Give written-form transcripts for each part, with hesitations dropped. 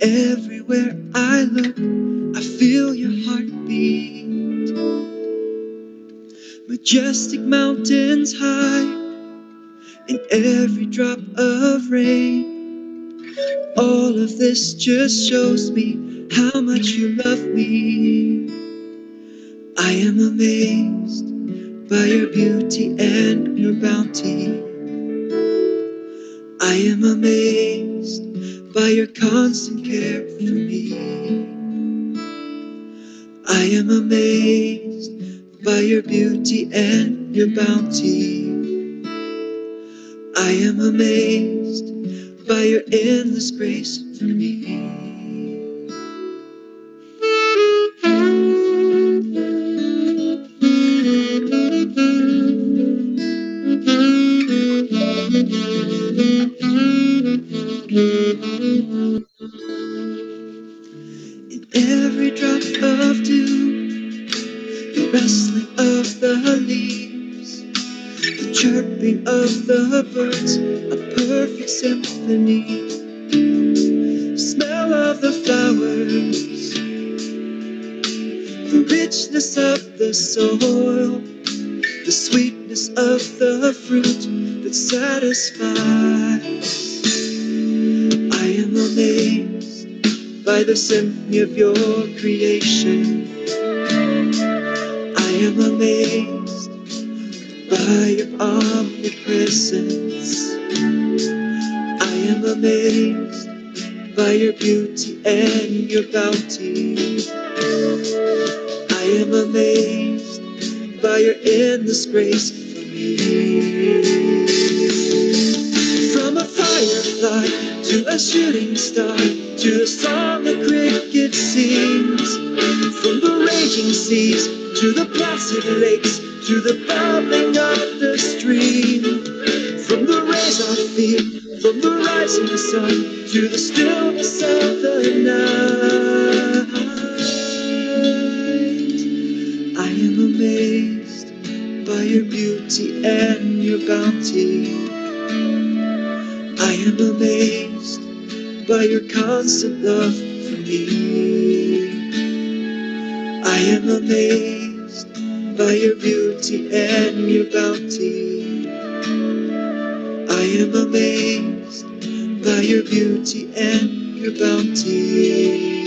everywhere I look, I feel your heartbeat. Majestic mountains high, in every drop of rain. All of this just shows me how much you love me. I am amazed by your beauty and your bounty. I am amazed by your constant care for me. I am amazed by your beauty and your bounty. I am amazed by your endless grace for me. In every drop of dew, the rustling of the leaves, the chirping of the birds, a perfect symphony. Smell of the flowers, the richness of the soil, the sweetness of the fruit that satisfies. I am amazed by the symphony of your creation. I am amazed by your omnipresence. I am amazed by your beauty and your bounty. I am amazed by your endless grace for me. From a firefly to a shooting star, to the song the cricket sings, from the raging seas to the placid lakes, to the bubbling of the stream, from the rays I feel, from the rising sun to the stillness of the night. I am amazed by your beauty and your bounty. I am amazed by your constant love for me. I am amazed by your beauty and your bounty. I am amazed by your beauty and your bounty.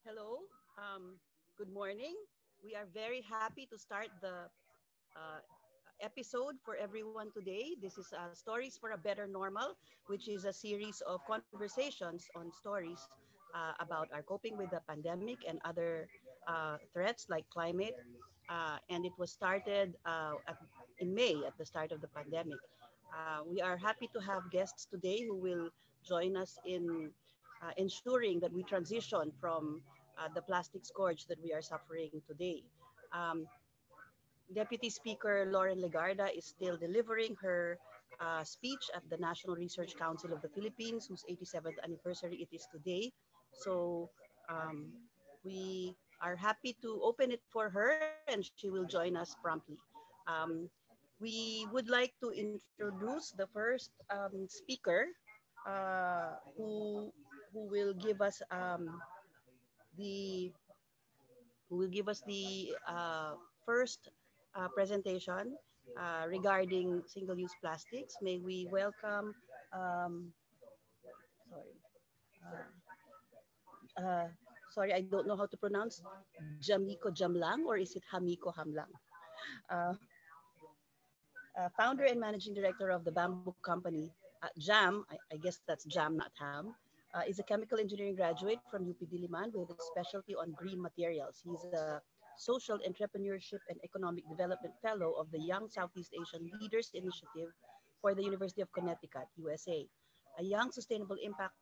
Hello. Good morning. We are very happy to start the uh, episode for everyone today. This is Stories for a Better Normal, which is a series of conversations on stories about our coping with the pandemic and other threats like climate. And it was started in May at the start of the pandemic. We are happy to have guests today who will join us in ensuring that we transition from the plastic scourge that we are suffering today. Um, Deputy Speaker Lauren Legarda is still delivering her speech at the National Research Council of the Philippines, whose 87th anniversary it is today. So um, we are happy to open it for her, and she will join us promptly. Um, we would like to introduce the first speaker who will give us the first presentation regarding single-use plastics. May we welcome, um, sorry, uh, sorry, I don't know how to pronounce Jamiko Jamlang, or is it Hamiko Hamlang? Uh, Founder and managing director of the Bamboo Company. Jam, I guess that's Jam, not Ham, is a chemical engineering graduate from UP Diliman with a specialty on green materials. He's a social entrepreneurship and economic development fellow of the Young Southeast Asian Leaders Initiative for the University of Connecticut, USA, a young sustainable impact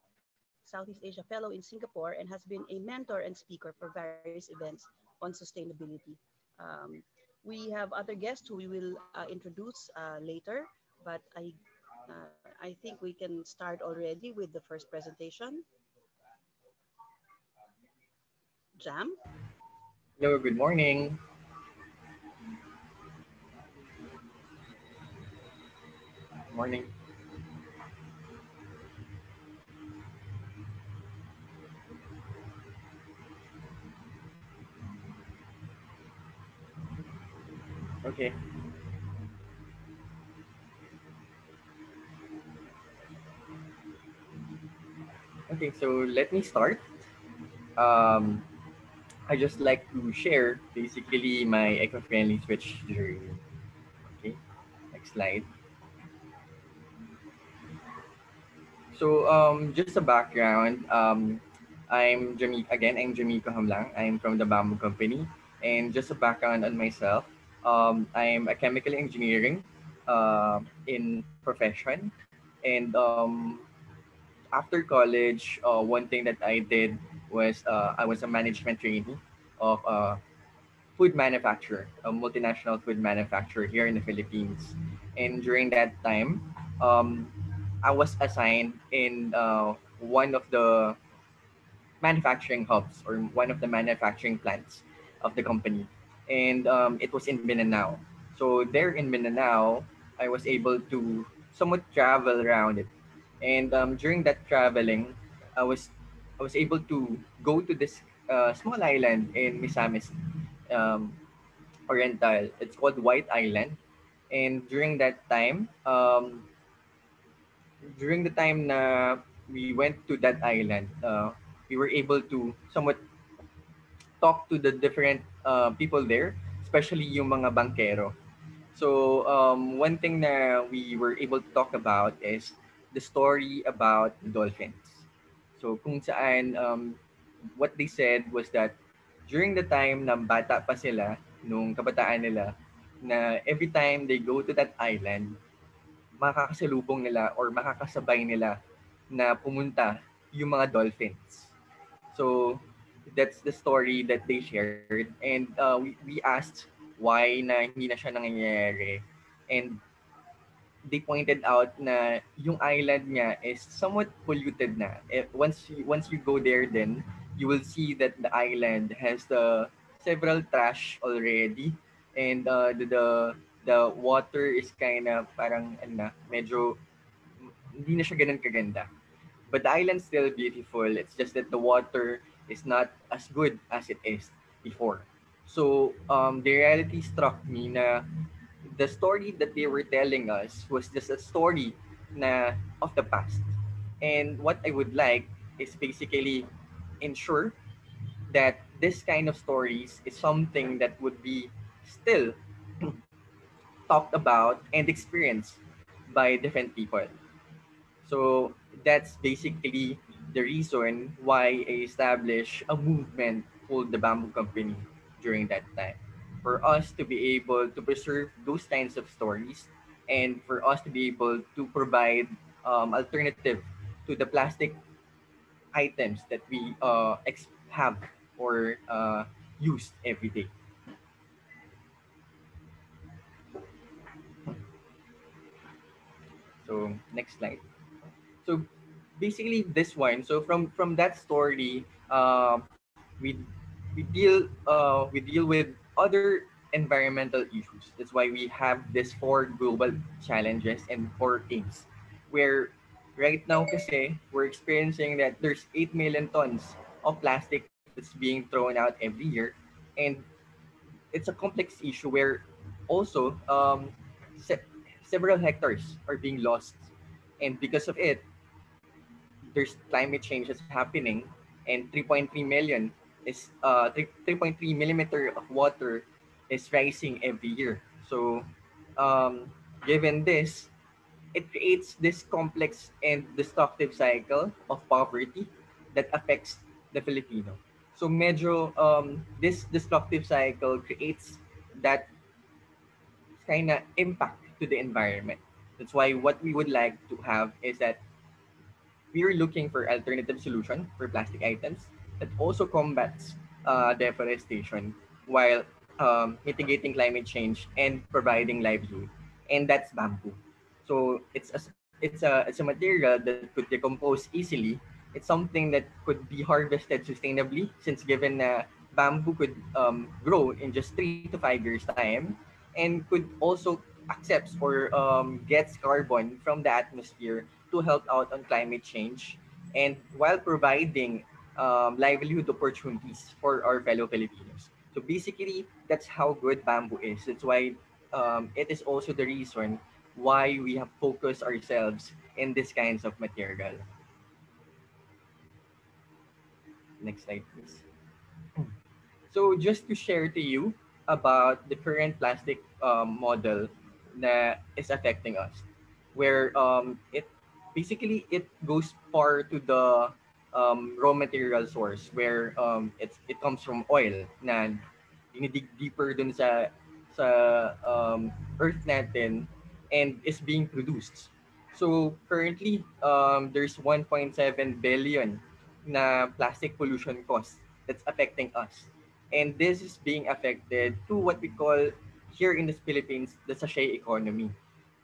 Southeast Asia fellow in Singapore, and has been a mentor and speaker for various events on sustainability. Um, we have other guests who we will introduce later, but I think we can start already with the first presentation. Jam? Hello, good morning. Morning. Okay. Okay, so let me start. Um, I just like to share basically my eco-friendly switch journey. Okay, next slide. So just a background. I'm Jamaica Hamlang. I'm from the Bamboo Company, and just a background on myself. I'm a chemical engineering in profession, and after college, one thing that I did was I was a management trainee of a food manufacturer, a multinational food manufacturer here in the Philippines. And during that time, um, I was assigned in one of the manufacturing hubs or one of the manufacturing plants of the company. And it was in Mindanao. So there in Mindanao, I was able to somewhat travel around it. And during that traveling, I was I was able to go to this small island in Misamis um, Oriental. It's called White Island. And during the time na we went to that island, we were able to somewhat talk to the different people there, especially yung mga bankero. So one thing na we were able to talk about is the story about the dolphins. So kung saan what they said was that during the time na bata pa sila, nung kabataan nila, na every time they go to that island, makakasalubong nila or makakasabay nila na pumunta yung mga dolphins. So that's the story that they shared, and we asked why na hindi na siya nangyayari, and they pointed out na yung island niya is somewhat polluted na. Once you go there, then you will see that the island has the several trash already, and the water is kind of parang ano na, medyo hindi na siya ganun kaganda. But the island's still beautiful. It's just that the water is not as good as it is before. So the reality struck me na the story that they were telling us was just a story na of the past. And what I would like is basically ensure that this kind of stories is something that would be still talked about and experienced by different people. So that's basically the reason why I established a movement called the Bamboo Company during that time. For us to be able to preserve those kinds of stories and for us to be able to provide alternative to the plastic items that we have or use every day. So next slide. So basically this one. So from that story, we we deal with other environmental issues. That's why we have this four global challenges and four aims. Where right now kasi we're experiencing that there's 8 million tons of plastic that's being thrown out every year, and it's a complex issue where also several hectares are being lost, and because of it there's climate change that's happening, and 3.3 million is 3.3 millimeter of water is rising every year. So um, given this, it creates this complex and destructive cycle of poverty that affects the Filipino. So medyo this destructive cycle creates that kind of impact to the environment. That's why what we would like to have is that we are looking for alternative solution for plastic items that also combats deforestation while mitigating climate change and providing livelihood. And that's bamboo. So it's a material that could decompose easily. It's something that could be harvested sustainably since given na bamboo could grow in just 3 to 5 years time and could also accepts or gets carbon from the atmosphere to help out on climate change and while providing livelihood opportunities for our fellow Filipinos. So basically, that's how good bamboo is. That's why it is also the reason why we have focused ourselves in these kinds of material. Next slide, please. So just to share to you about the current plastic model that is affecting us, where it basically it goes far to the raw material source, where it comes from oil na dinidig deeper dun sa earth natin and is being produced. So currently there's 1.7 billion na plastic pollution costs that's affecting us. And this is being affected to what we call here in the Philippines the sachet economy.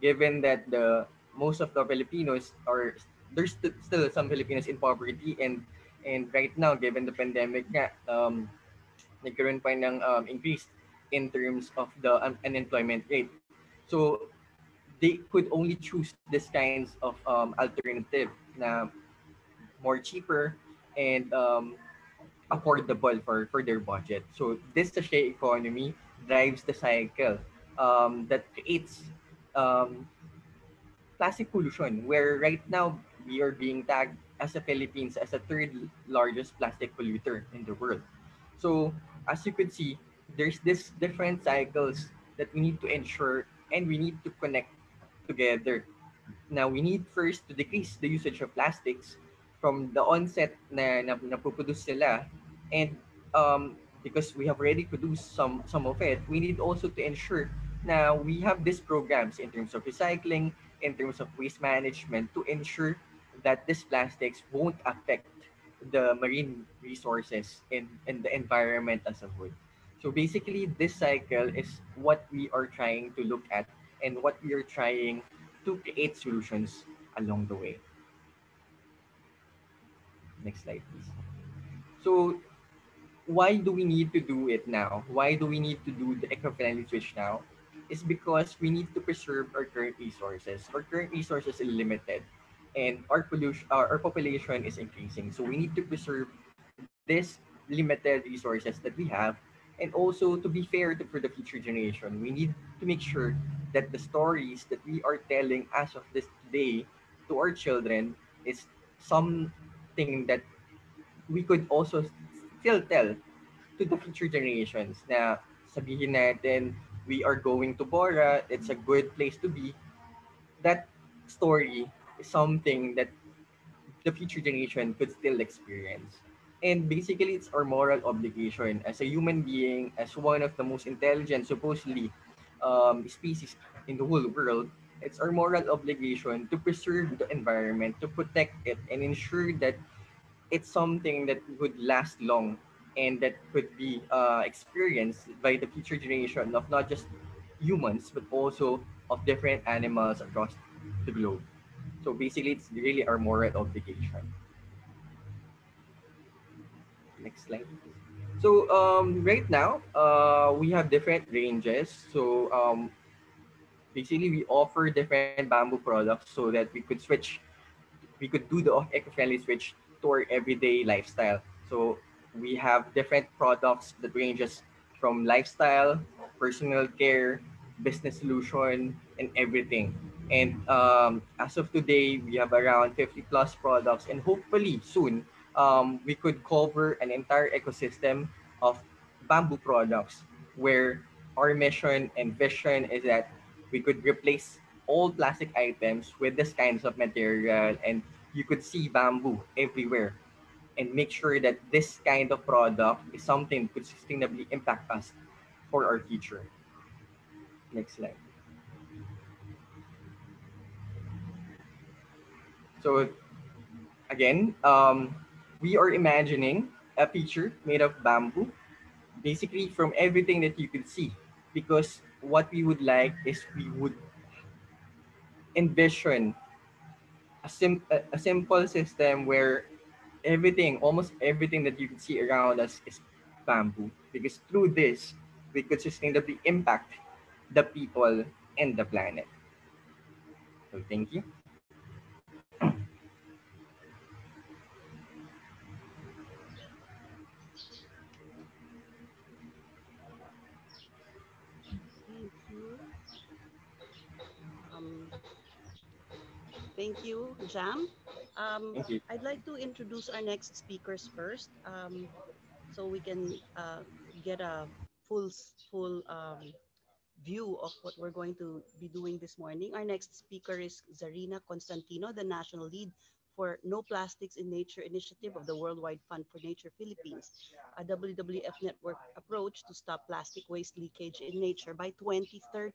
Given that the most of the Filipinos are there's still some Filipinos in poverty, and right now given the pandemic nga nagkaroon pa ng increase in terms of the unemployment rate. So they could only choose this kinds of alternative na more cheaper and affordable for their budget. So this sachet economy drives the cycle that creates um, plastic pollution, where right now we are being tagged as a Philippines as a third largest plastic polluter in the world. So as you could see, there's this different cycles that we need to ensure and we need to connect together. Now we need first to decrease the usage of plastics from the onset na produce sila, and because we have already produced some of it, we need also to ensure na we have these programs in terms of recycling, in terms of waste management to ensure that these plastics won't affect the marine resources in the environment as a whole. So basically, this cycle is what we are trying to look at and what we are trying to create solutions along the way. Next slide, please. So why do we need to do it now? Why do we need to do the eco-friendly switch now? Is because we need to preserve our current resources. Our current resources is limited, and our population is increasing. So we need to preserve these limited resources that we have, And also, to be fair for the future generation, we need to make sure that the stories that we are telling as of this day to our children is something that we could also still tell to the future generations na sabihin natin, we are going to Bora, it's a good place to be. That story is something that the future generation could still experience. And basically, it's our moral obligation as a human being, as one of the most intelligent, supposedly, species in the whole world. It's our moral obligation to preserve the environment, to protect it, and ensure that it's something that would last long and that could be experienced by the future generation of not just humans, but also of different animals across the globe. So basically, it's really our moral obligation. Next slide. So right now, we have different ranges. So basically, we offer different bamboo products so that we could do the eco-friendly switch to our everyday lifestyle. So we have different products that ranges from lifestyle, personal care, business solution, and everything. And as of today, we have around 50 plus products, and hopefully soon we could cover an entire ecosystem of bamboo products where our mission and vision is that we could replace all plastic items with this kinds of material, and you could see bamboo everywhere, and make sure that this kind of product is something that could sustainably impact us for our future. Next slide. So again, we are imagining a picture made of bamboo, basically from everything that you could see, because what we would like is we would envision a simple system where everything, almost everything that you can see around us is bamboo. Because through this, we could sustainably impact the people and the planet. So thank you. Thank you. Um, Thank you, Jam. Thank you. I'd like to introduce our next speakers first, so we can get a full view of what we're going to be doing this morning. Our next speaker is Zarina Constantino, the national lead for No Plastics in Nature initiative of the Worldwide Fund for Nature Philippines, a WWF network approach to stop plastic waste leakage in nature by 2030.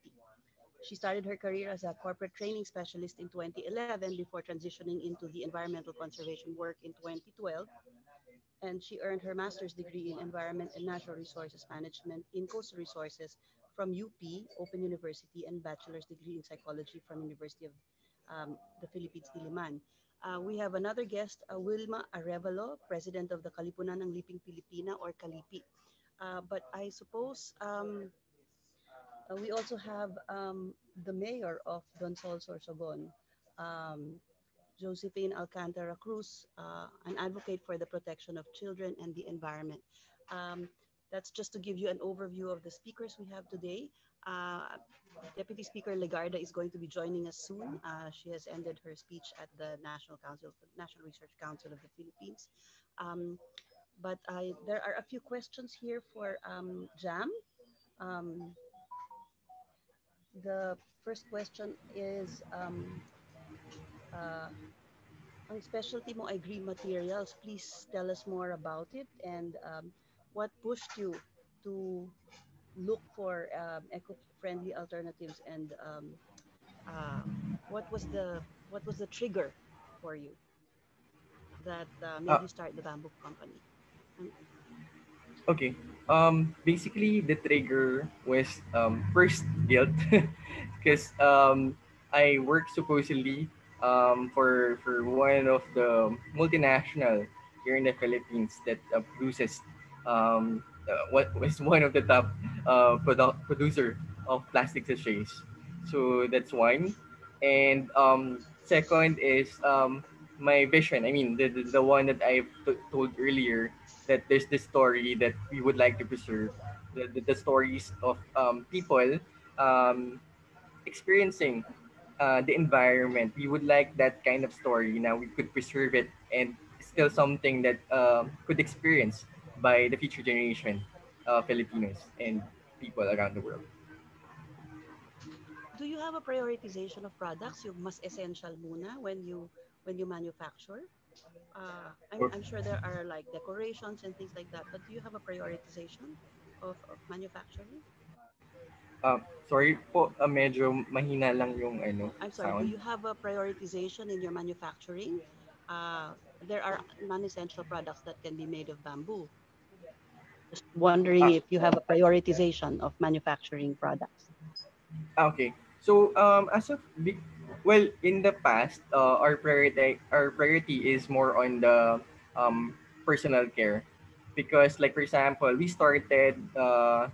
She started her career as a corporate training specialist in 2011 before transitioning into the environmental conservation work in 2012. And she earned her master's degree in environment and natural resources management in coastal resources from UP Open University and bachelor's degree in psychology from University of the Philippines, Diliman. We have another guest, Wilma Arevalo, president of the Kalipunan ng Liping Pilipina or Kalipi. But I suppose we also have the mayor of Donsol Sorsogon, um, Josephine Alcantara Cruz, an advocate for the protection of children and the environment. Um, that's just to give you an overview of the speakers we have today. Uh, Deputy Speaker Legarda is going to be joining us soon. She has ended her speech at the National Research Council of the Philippines. Um, but there are a few questions here for Jam. Um, the first question is, uh, ang specialty mo ay green materials. Please tell us more about it and what pushed you to look for eco-friendly alternatives and uh, what was the trigger for you that made Uh, you start the bamboo company? Um, okay. Basically, the trigger was first guilt, because I work supposedly for one of the multinational here in the Philippines that produces what was one of the top producer of plastic sachets. So that's one. And second is my vision. I mean, the one that I told earlier, that there's this story that we would like to preserve. the stories of people um, experiencing the environment. We would like that kind of story. Now we could preserve it and still something that could experience by the future generation, Filipinos and people around the world. Do you have a prioritization of products? Yung mas essential muna when you manufacture? I'm sure there are like decorations and things like that, but do you have a prioritization of manufacturing? Sorry po, medyo mahina lang yung I'm sorry, do sound. you have a prioritization in your manufacturing? There are non-essential products that can be made of bamboo. Just wondering Ah, if you have a prioritization of manufacturing products. okay. So well, in the past, our priority is more on the um, personal care, because like for example, we started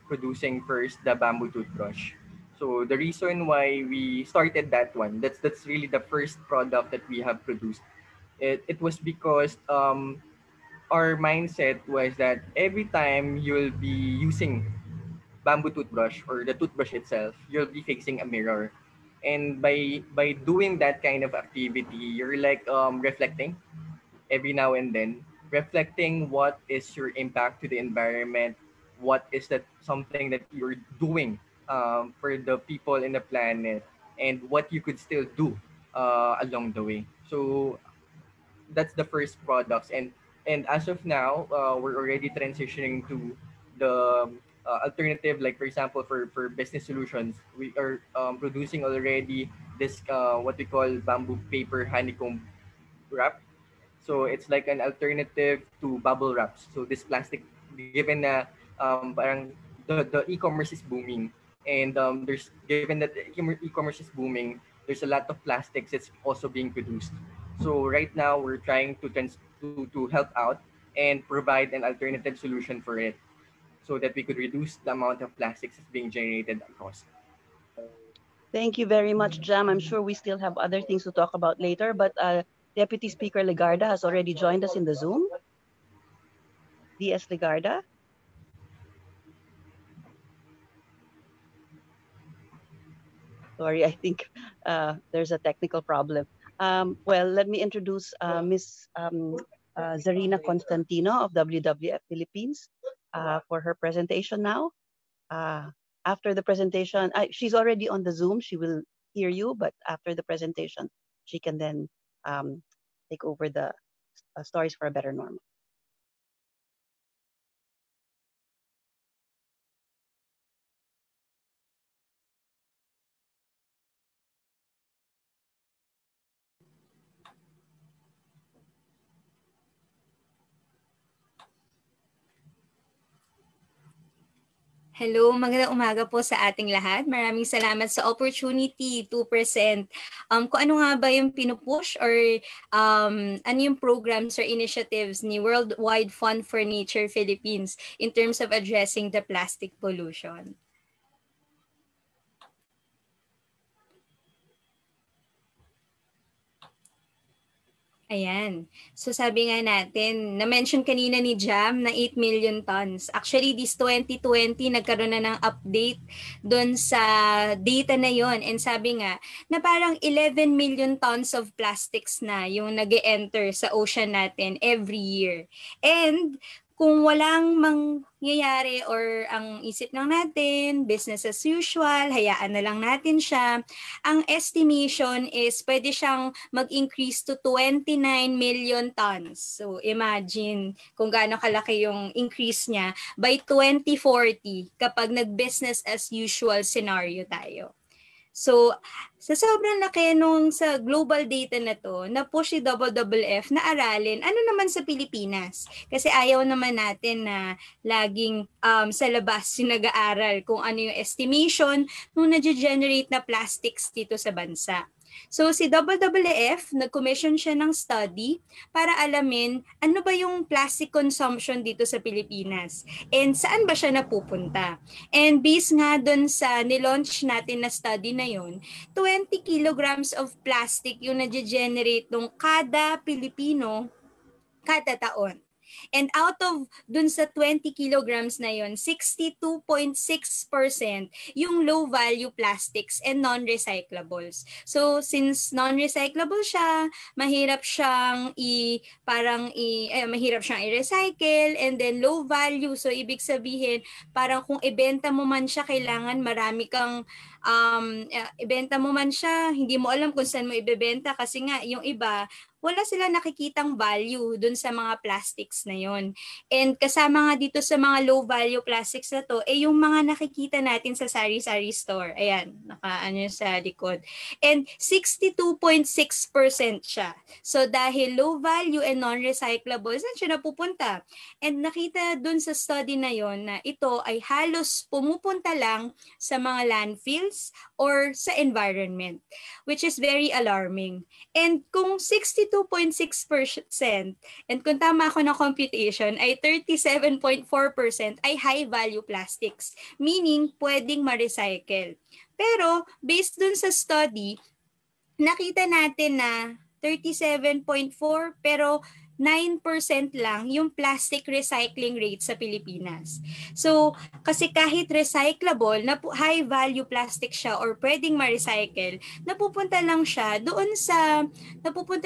producing first the bamboo toothbrush. So the reason why we started that one, that's really the first product that we have produced. It was because our mindset was that every time you'll be using bamboo toothbrush or the toothbrush itself, you'll be facing a mirror. And by doing that kind of activity, you're like reflecting every now and then, reflecting what is your impact to the environment, what is that something that you're doing for the people in the planet, and what you could still do along the way. So that's the first products, and as of now we're already transitioning to the alternative, like for example for business solutions, we are producing already this what we call bamboo paper honeycomb wrap. So it's like an alternative to bubble wraps. So this plastic, given na parang the e-commerce is booming, and there's given that e-commerce is booming, there's a lot of plastics that's also being produced. So right now we're trying to help out and provide an alternative solution for it, so that we could reduce the amount of plastics that's being generated across. Thank you very much, Jam. I'm sure we still have other things to talk about later, but Deputy Speaker Legarda has already joined us in the Zoom. DS Legarda. Sorry, I think there's a technical problem. Well, let me introduce Ms. Zarina Constantino of WWF Philippines for her presentation now. After the presentation, she's already on the Zoom. She will hear you, but after the presentation, she can then take over the Stories for a Better Normal. Hello, magandang umaga po sa ating lahat. Maraming salamat sa opportunity to present kung ano nga ba yung pinupush or ano yung programs or initiatives ni Worldwide Fund for Nature Philippines in terms of addressing the plastic pollution. Ayan. So sabi nga natin, na-mention kanina ni Jam na 8 million tons. Actually, this 2020, nagkaroon na ng update doon sa data na yon. And sabi nga, na parang 11 million tons of plastics na yung nag-enter sa ocean natin every year. And kung walang mangyayari or ang isip lang natin, business as usual, hayaan na lang natin siya, ang estimation is pwede siyang mag-increase to 29 million tons. So imagine kung gaano kalaki yung increase niya by 2040 kapag nag-business as usual scenario tayo. So, sa sobrang laki nung sa global data na to, na-push si WWF na aralin ano naman sa Pilipinas. Kasi ayaw naman natin na laging sa labas yung nag-aaral kung ano yung estimation nung na-generate na plastics dito sa bansa. So si WWF, nag-commission siya ng study para alamin ano ba yung plastic consumption dito sa Pilipinas and saan ba siya napupunta. And based nga dun sa nilaunch natin na study na yun, 20 kilograms of plastic yung nage-generate ng kada Pilipino kada taon. And out of dun sa 20 kilograms na yon, 62.6% yung low-value plastics and non-recyclables. So, since non-recyclable siya, mahirap siyang mahirap siyang i-recycle, and then low value. So, ibig sabihin, parang kung ibenta mo man siya, kailangan marami kang ibenta mo man siya, hindi mo alam kung saan mo ibebenta kasi nga yung iba wala sila nakikitang value dun sa mga plastics na yon. And kasama nga dito sa mga low value plastics na to, yung mga nakikita natin sa sari-sari store. Ayan, nakaano sa likod. And 62.6% siya. So dahil low value and non-recyclable, saan siya napupunta? And nakita dun sa study na yon na ito ay halos pumupunta lang sa mga landfills or sa environment, which is very alarming. And kung 62.6%, and kung tama ako ng computation, ay 37.4% ay high-value plastics, meaning pwedeng ma-recycle. Pero, based dun sa study, nakita natin na 37.4 pero 9% lang yung plastic recycling rate sa Pilipinas. So, kasi kahit recyclable, high value plastic siya or pwedeng ma-recycle, napupunta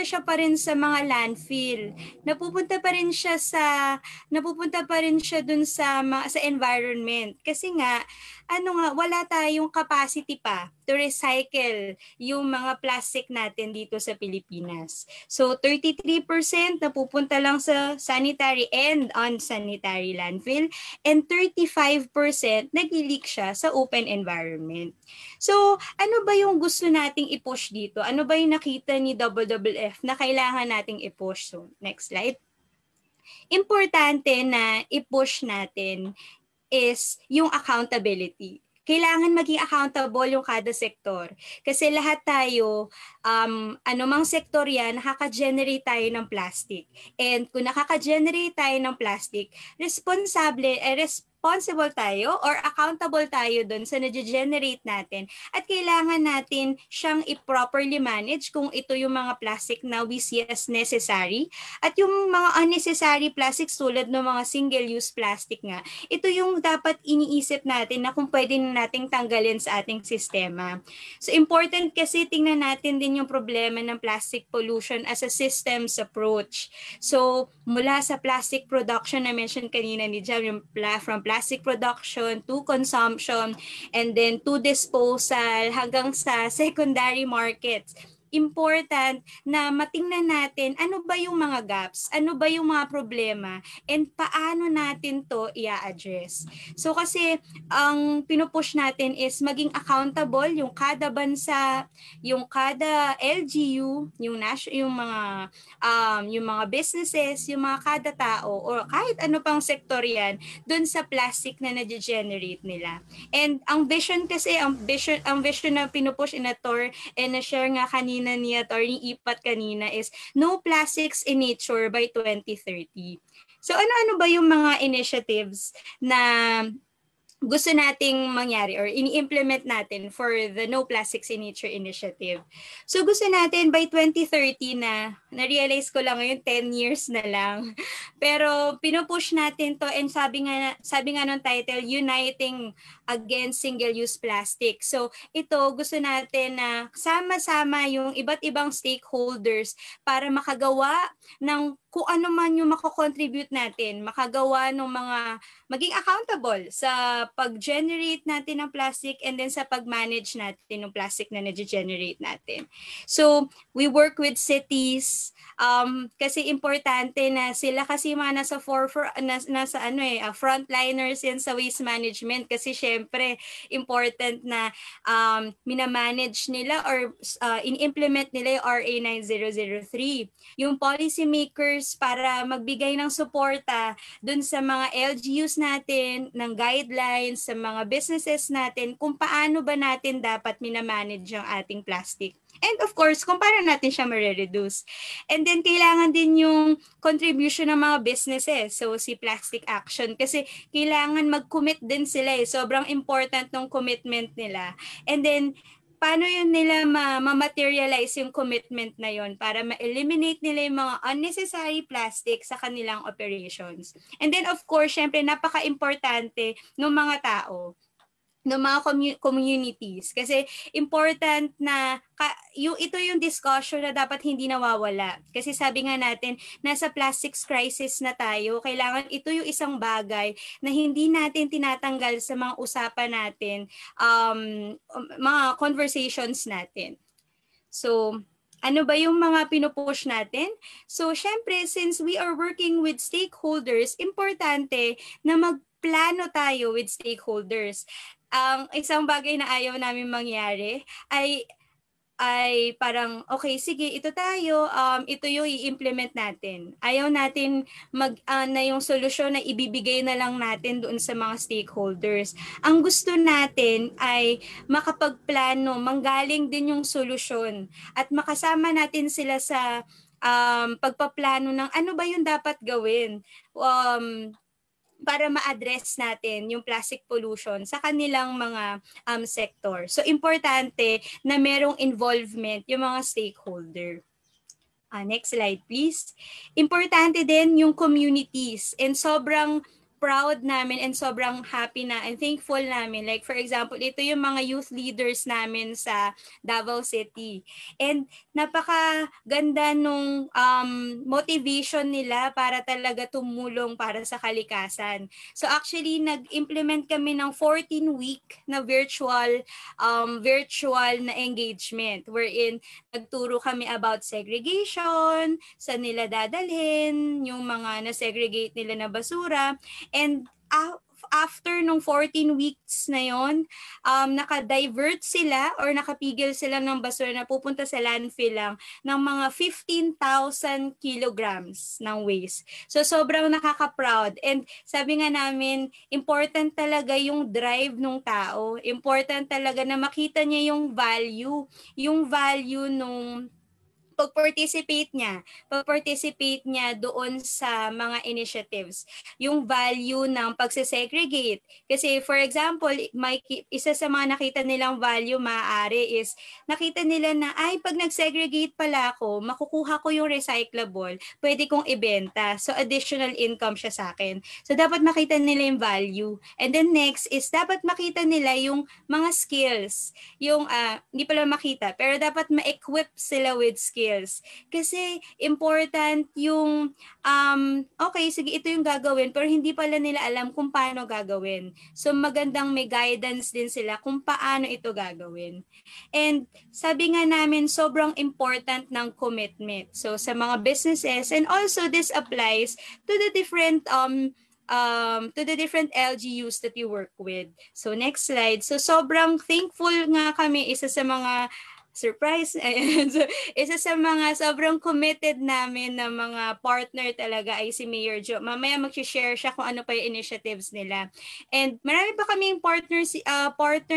siya pa rin sa mga landfill. Napupunta pa rin siya dun sa environment. Kasi nga, wala tayong capacity pa to recycle yung mga plastic natin dito sa Pilipinas. So, 33% napupunta lang sa sanitary and unsanitary landfill, and 35% nag-leak siya sa open environment. So, ano ba yung gusto nating i-push dito? Ano ba yung nakita ni WWF na kailangan nating i-push? So, next slide. Importante na i-push natin is yung accountability. Kailangan maging accountable yung kada sektor. Kasi lahat tayo, anumang sektor yan, nakaka-generate tayo ng plastic. And kung nakaka-generate tayo ng plastic, responsible tayo or accountable tayo dun sa na-generate natin, at kailangan natin siyang i-properly manage kung ito yung mga plastic na we see as necessary, at yung mga unnecessary plastics tulad ng mga single-use plastic nga, ito yung dapat iniisip natin na kung pwede nating tanggalin sa ating sistema. So important kasi tingnan natin din yung problema ng plastic pollution as a systems approach. So mula sa plastic production na mention kanina ni Jam, yung from plastic production to consumption and then to disposal hanggang sa secondary markets. Important na matingnan natin ano ba yung mga gaps, ano ba yung mga problema, and paano natin to i-address. So kasi ang pinupush natin is maging accountable yung kada bansa, yung kada LGU, yung mga businesses, yung mga kada tao or kahit ano pang sektor yan dun sa plastic na na-generate nila. And ang vision kasi, ang vision na pinupush in Ator and na-share nga kanina ni Attorney Ipat kanina is no plastics in nature by 2030. So ano-ano ba yung mga initiatives na gusto nating mangyari or ini-implement natin for the No Plastics in Nature initiative? So gusto natin by 2030 na-realize ko lang ngayon 10 years na lang. Pero pinupush natin to, and sabi nga ng title, Uniting Against Single-Use Plastic. So ito gusto natin na sama-sama yung iba't ibang stakeholders para makagawa ng kung ano man yung makakontribute natin, makagawa ng maging accountable sa pag-generate natin ng plastic and then sa pag-manage natin ng plastic na na-generate natin. So, we work with cities kasi importante na sila kasi mga nasa frontliners yan sa waste management kasi syempre important na minamanage nila or in-implement nila yung RA 9003. Yung policy makers para magbigay ng suporta dun sa mga LGUs natin, ng guidelines sa mga businesses natin kung paano ba natin dapat minamanage ang ating plastic. And of course, kung paano natin siya ma-reduce. And then, kailangan din yung contribution ng mga businesses. So, si Plastic Action. Kasi kailangan mag-commit din sila. Sobrang important ng commitment nila. And then, paano yun nila ma-materialize yung commitment na yun para ma-eliminate nila yung mga unnecessary plastic sa kanilang operations. And then of course, syempre napaka-importante ng mga tao, ng mga communities. Kasi important na ito yung discussion na dapat hindi nawawala. Kasi sabi nga natin, nasa plastics crisis na tayo. Kailangan ito yung isang bagay na hindi natin tinatanggal sa mga usapan natin, mga conversations natin. So, ano ba yung mga pinupush natin? So, syempre, since we are working with stakeholders, importante na magplano tayo with stakeholders. Ang isang bagay na ayaw namin mangyari ay parang, okay, sige, ito tayo, ito yung i-implement natin. Ayaw natin na yung solusyon na ibibigay na lang natin doon sa mga stakeholders. Ang gusto natin ay makapagplano, manggaling din yung solusyon at makasama natin sila sa pagpaplano ng ano ba yung dapat gawin para ma-address natin yung plastic pollution sa kanilang mga sector. So, importante na merong involvement yung mga stakeholder. Next slide, please. Importante din yung communities, and sobrang proud namin and sobrang happy na and thankful namin. Like for example, ito yung mga youth leaders namin sa Davao City. And napakaganda nung motivation nila para talaga tumulong para sa kalikasan. So actually, nag-implement kami ng 14-week na virtual na engagement wherein nagturo kami about segregation, saan nila dadalhin, yung mga na-segregate nila na basura. And after nung 14 weeks na yon, naka-divert sila or nakapigil sila ng basura na pupunta sa landfill lang ng mga 15,000 kilograms ng waste. So sobrang nakaka-proud. And sabi nga namin, important talaga yung drive ng tao. Important talaga na makita niya yung value nung pag-participate niya doon sa mga initiatives. Yung value ng pagsesegregate. Kasi for example, isa sa mga nakita nilang value maaari is nakita nila na pag nag-segregate pala ako, makukuha ko yung recyclable, pwede kong ibenta. So additional income siya sa akin. So dapat makita nila yung value. And then next is dapat makita nila yung mga skills. Yung hindi pala makita, pero dapat ma-equip sila with skills. Kasi important yung, okay, sige, ito yung gagawin, pero hindi pala nila alam kung paano gagawin. So magandang may guidance din sila kung paano ito gagawin. And sabi nga namin, sobrang important ng commitment. So sa mga businesses, and also this applies to the different LGUs that you work with. So next slide. So sobrang thankful nga kami, isa sa mga surprise. So, isa sa mga sobrang committed namin na mga partner talaga ay si Mayor Jo. Mamaya mag-share siya kung ano pa yung initiatives nila. And marami pa kaming partner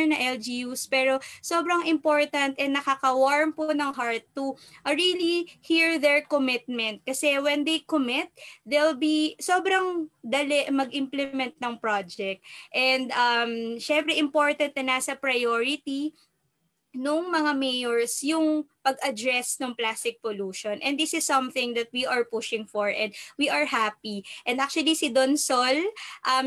na LGUs, pero sobrang important and nakaka-warm po ng heart to really hear their commitment. Kasi when they commit, they'll be sobrang dali mag-implement ng project. And syempre important na nasa priority nung mga mayors yung pag-address ng plastic pollution. And this is something that we are pushing for and we are happy. And actually si Don Sol,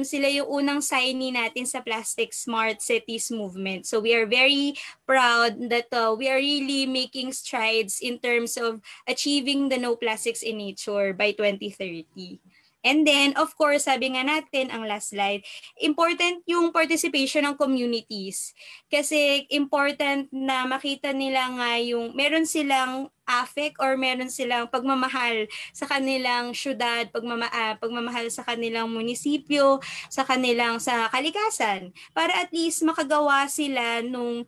sila yung unang signee natin sa Plastic Smart Cities movement. So we are very proud that we are really making strides in terms of achieving the no plastics in nature by 2030. And then, of course, sabi nga natin, ang last slide, important yung participation ng communities. Kasi important na makita nila nga yung meron silang affect or meron silang pagmamahal sa kanilang syudad, pagmamahal sa kanilang munisipyo, sa kalikasan. Para at least makagawa sila nung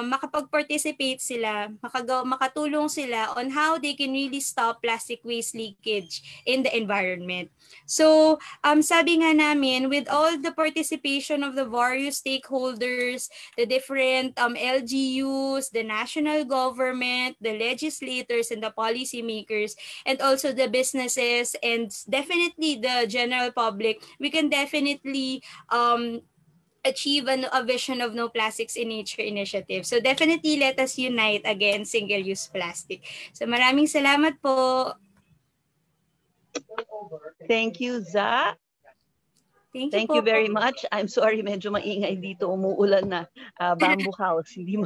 makapag-participate sila, makatulong sila on how they can really stop plastic waste leakage in the environment. So, sabi nga namin, with all the participation of the various stakeholders, the different LGUs, the national government, the legislators, and the policymakers, and also the businesses, and definitely the general public, we can definitely achieve a vision of No Plastics in Nature initiative. So definitely let us unite against single-use plastic. So maraming salamat po. Thank you, Za. Thank you Thank po. you very much. I'm sorry, medyo maingay dito. Umuulan na. Bamboo house. Hindi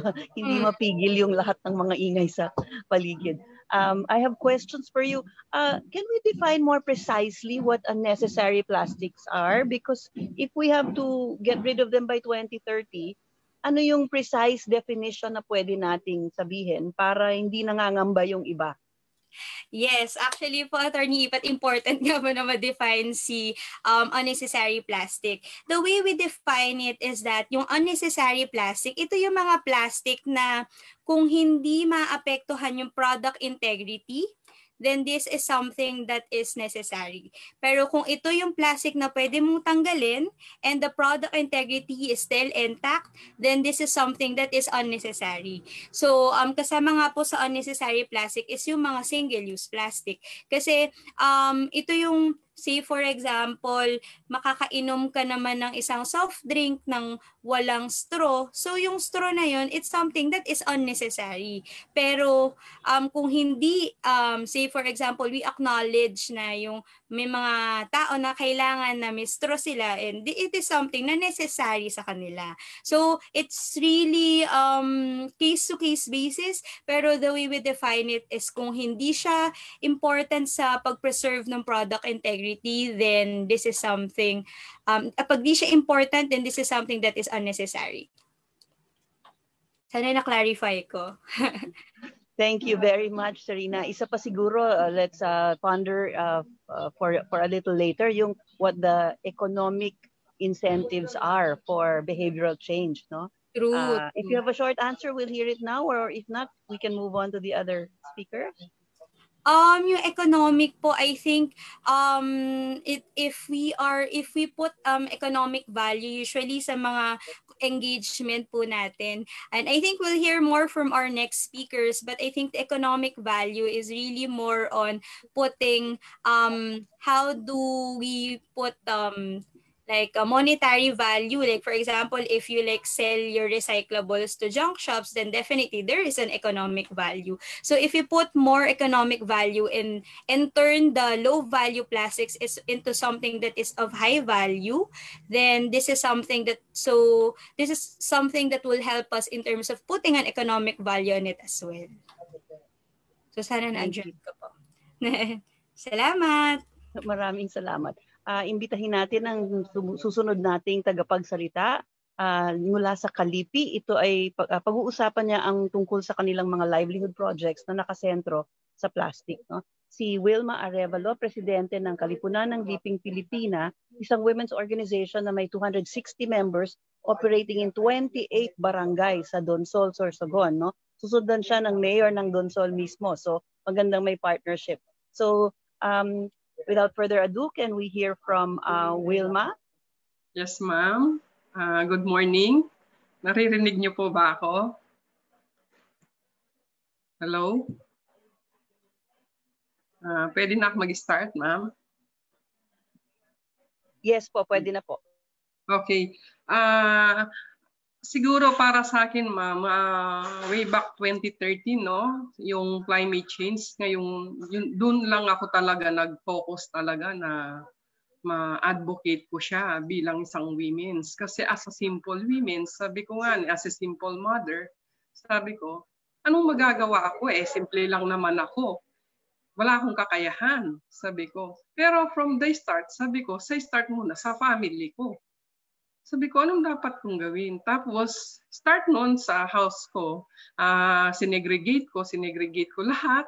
mapigil yung lahat ng mga ingay sa paligid. I have questions for you. Can we define more precisely what unnecessary plastics are? Because if we have to get rid of them by 2030, ano yung precise definition na pwede nating sabihin para hindi nangangamba yung iba? Yes, actually po, Attorney Ipat, important nga po na ma-define si unnecessary plastic. The way we define it is that yung unnecessary plastic, ito yung mga plastic na kung hindi maapektuhan yung product integrity, then this is something that is necessary. Pero kung ito yung plastic na pwede mong tanggalin and the product integrity is still intact, then this is something that is unnecessary. So, kasama nga po sa unnecessary plastic is yung mga single-use plastic. Kasi ito yung, say for example, makakainom ka naman ng isang soft drink ng walang straw. So, yung straw na yun, it's something that is unnecessary. Pero kung hindi, say for example, we acknowledge na yung may mga tao na kailangan na may straw sila and it is something na necessary sa kanila. So, it's really case-to-case basis, pero the way we define it is kung hindi siya important sa pag-preserve ng product integrity, then this is something, pag di siya important, then this is something that is unnecessary. Sana na-clarify ko. Thank you very much, Serena. Isa pa siguro, let's ponder for a little later yung what the economic incentives are for behavioral change, no? True. If you have a short answer, we'll hear it now, or if not, we can move on to the other speaker. Yung economic po, I think if we put economic value usually sa mga engagement po natin, and I think we'll hear more from our next speakers, but I think the economic value is really more on putting how do we put like a monetary value. Like for example, if you like sell your recyclables to junk shops, then definitely there is an economic value. So if you put more economic value and turn the low value plastics into something that is of high value, then this is something that will help us in terms of putting an economic value on it as well. So sana na-address ko po. Salamat. Maraming salamat. Imbitahin natin ang susunod nating tagapagsalita mula sa Kalipi. Ito ay pag-uusapan niya ang tungkol sa kanilang mga livelihood projects na nakasentro sa plastic. No? Si Wilma Arevalo, presidente ng Kalipunan ng Liping Pilipina, isang women's organization na may 260 members operating in 28 barangay sa Donsol, Sorsogon. No? Susundan siya ng mayor ng Donsol mismo. So magandang may partnership. So without further ado, can we hear from Wilma? Yes, ma'am. Good morning. Naririnig niyo po ba ako? Hello? Pwede na ako mag-start, ma'am? Yes po, pwede na po. Okay. Siguro para sa akin, ma'am, way back 2013, no, yung climate change, doon lang ako talaga nag-focus talaga na ma-advocate ko siya bilang isang women's. Kasi as a simple women, sabi ko nga, as a simple mother, sabi ko, anong magagawa ako simple lang naman ako. Wala akong kakayahan, sabi ko. Pero from the start, sabi ko, start muna sa family ko. Sabi ko, anong dapat kong gawin? Tapos, start noon sa house ko. Sinegregate ko lahat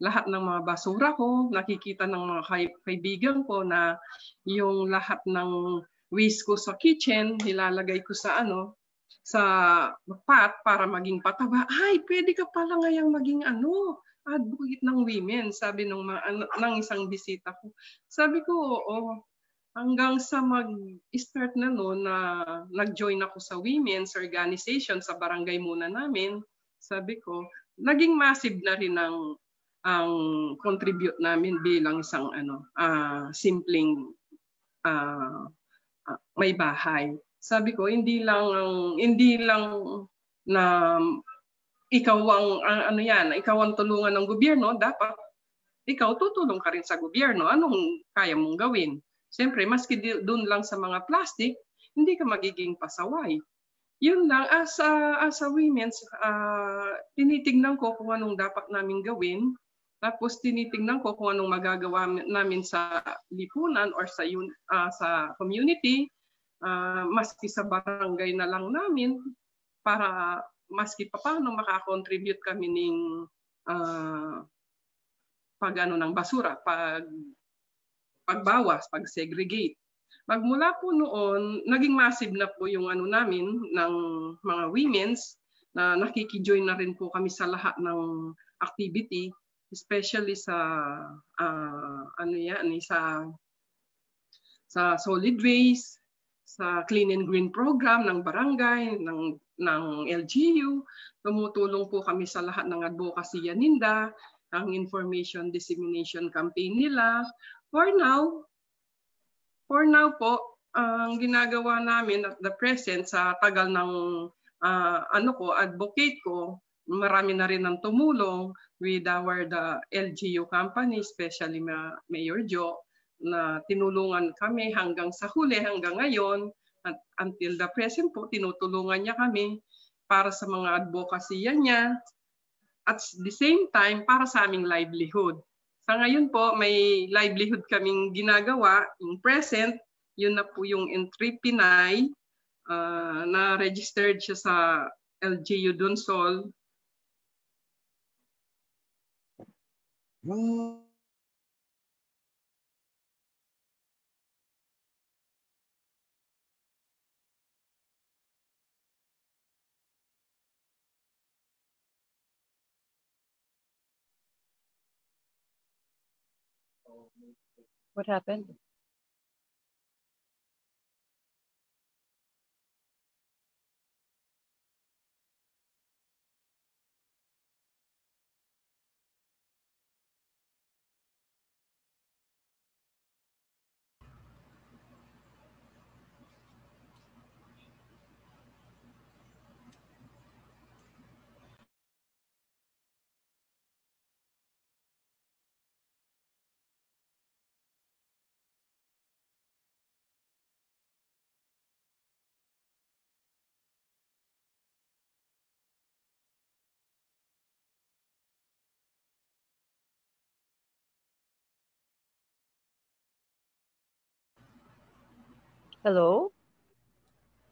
ng mga basura ko. Nakikita ng mga kaibigan ko na yung lahat ng waste ko sa kitchen, nilalagay ko sa pot para maging pataba. Ay, pwede ka pala ngayang maging advocate ng women, sabi ng isang bisita ko. Sabi ko, oo. Hanggang sa mag-start na noon na nag-join ako sa women's organization sa barangay muna namin, sabi ko, naging massive na rin ang contribute namin bilang isang simpleng may bahay. sabi ko hindi lang na ikaw ang ikaw ang tulungan ng gobyerno, dapat ikaw tutulong ka rin sa gobyerno. Anong kaya mong gawin? Siyempre, maski doon lang sa mga plastic, hindi ka magiging pasaway. Yun lang, as a women's, tinitignan ko kung anong dapat namin gawin. Tapos tinitignan ko kung anong magagawa namin sa lipunan or sa community, maski sa barangay na lang namin, para maski pa paano makakontribute kami ng ng basura, pagbawas, pag-segregate. Magmula po noon, naging massive na po yung namin ng mga women's, na nakikijoin na rin po kami sa lahat ng activity, especially sa sa solid waste, sa clean and green program ng barangay, ng LGU. Tumutulong po kami sa lahat ng advocacy ninda, ang information dissemination campaign nila. For now po, ang ginagawa namin at the present, sa tagal ng advocate ko, marami na rin ang tumulong with the LGU company, especially Mayor Jo, na tinulungan kami hanggang sa huli, hanggang ngayon, at until the present po, tinutulungan niya kami para sa mga advocacy niya, at the same time, para sa aming livelihood. Sa ngayon po, may livelihood kaming ginagawa, yung present, yun na po yung Entry Pinay, na registered siya sa LGU Donsol. What happened? Hello?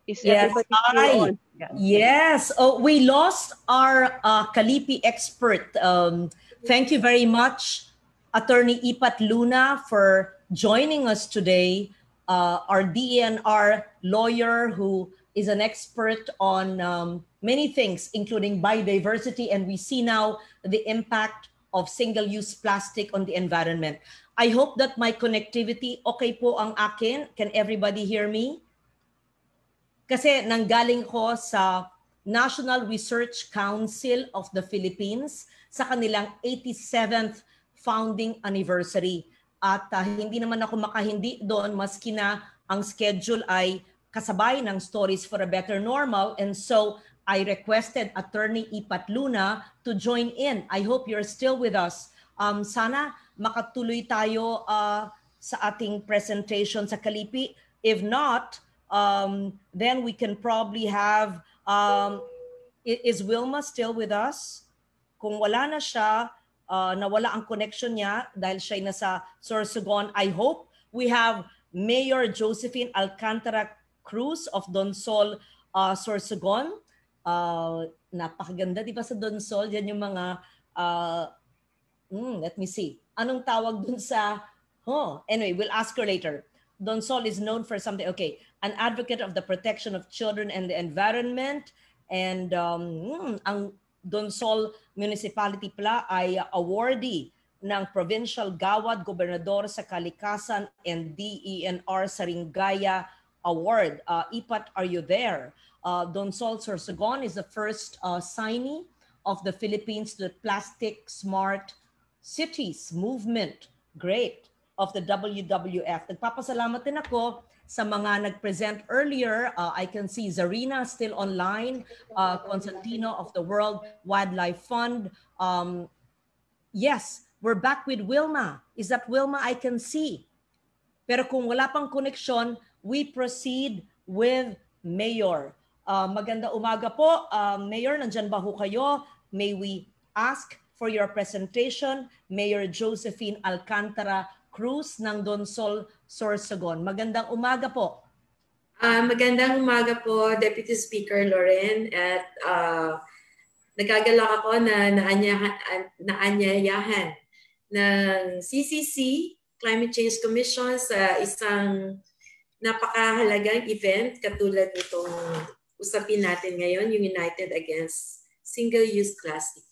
Is everybody still on? Yeah. Yes. Oh, we lost our Kalipi expert. Thank you very much, Attorney Ipat Luna, for joining us today. Our DENR lawyer who is an expert on many things, including biodiversity, and we see now the impact of single-use plastic on the environment. I hope that my connectivity, okay po ang akin. Can everybody hear me? Kasi nanggaling ko sa National Research Council of the Philippines sa kanilang 87th founding anniversary. At hindi naman ako makahindi doon maski na ang schedule ay kasabay ng Stories for a Better Normal. And so I requested Attorney Ipat Luna to join in. I hope you're still with us. Sana makatuloy tayo sa ating presentation sa Kalipi. If not, then we can probably have, is Wilma still with us? Kung wala na siya, nawala ang connection niya dahil siya ay nasa Sorsogon, I hope we have Mayor Josephine Alcantara Cruz of Donsol, Sorsogon. Napakaganda, di ba, sa Donsol? Yan yung mga, let me see. Anong tawag dun sa, anyway, we'll ask her later. Donsol is known for something, okay, an advocate of the protection of children and the environment. And ang Donsol Municipality pala ay awardee ng Provincial Gawad Gobernador sa Kalikasan and DENR Saringaya Award. Ipat, are you there? Donsol Sorsogon is the first signee of the Philippines to the Plastic Smart Cities movement. Great. Of the WWF. Nagpapasalamat din ako sa mga nag-present earlier. I can see Zarina still online, Constantino of the World Wildlife Fund. Yes, we're back with Wilma. Is that Wilma I can see? Pero kung wala pang connection, we proceed with Mayor. Maganda umaga po. Mayor, nandyan ba ho kayo? May we ask for your presentation, Mayor Josephine Alcantara Cruz ng Donsol, Sorsogon. Magandang umaga po. Magandang umaga po, Deputy Speaker Loren. At nagagalak ako na naanyayahan ng CCC, Climate Change Commission, sa isang napakahalagang event katulad nitong usapin natin ngayon, yung United Against Single-Use Plastic.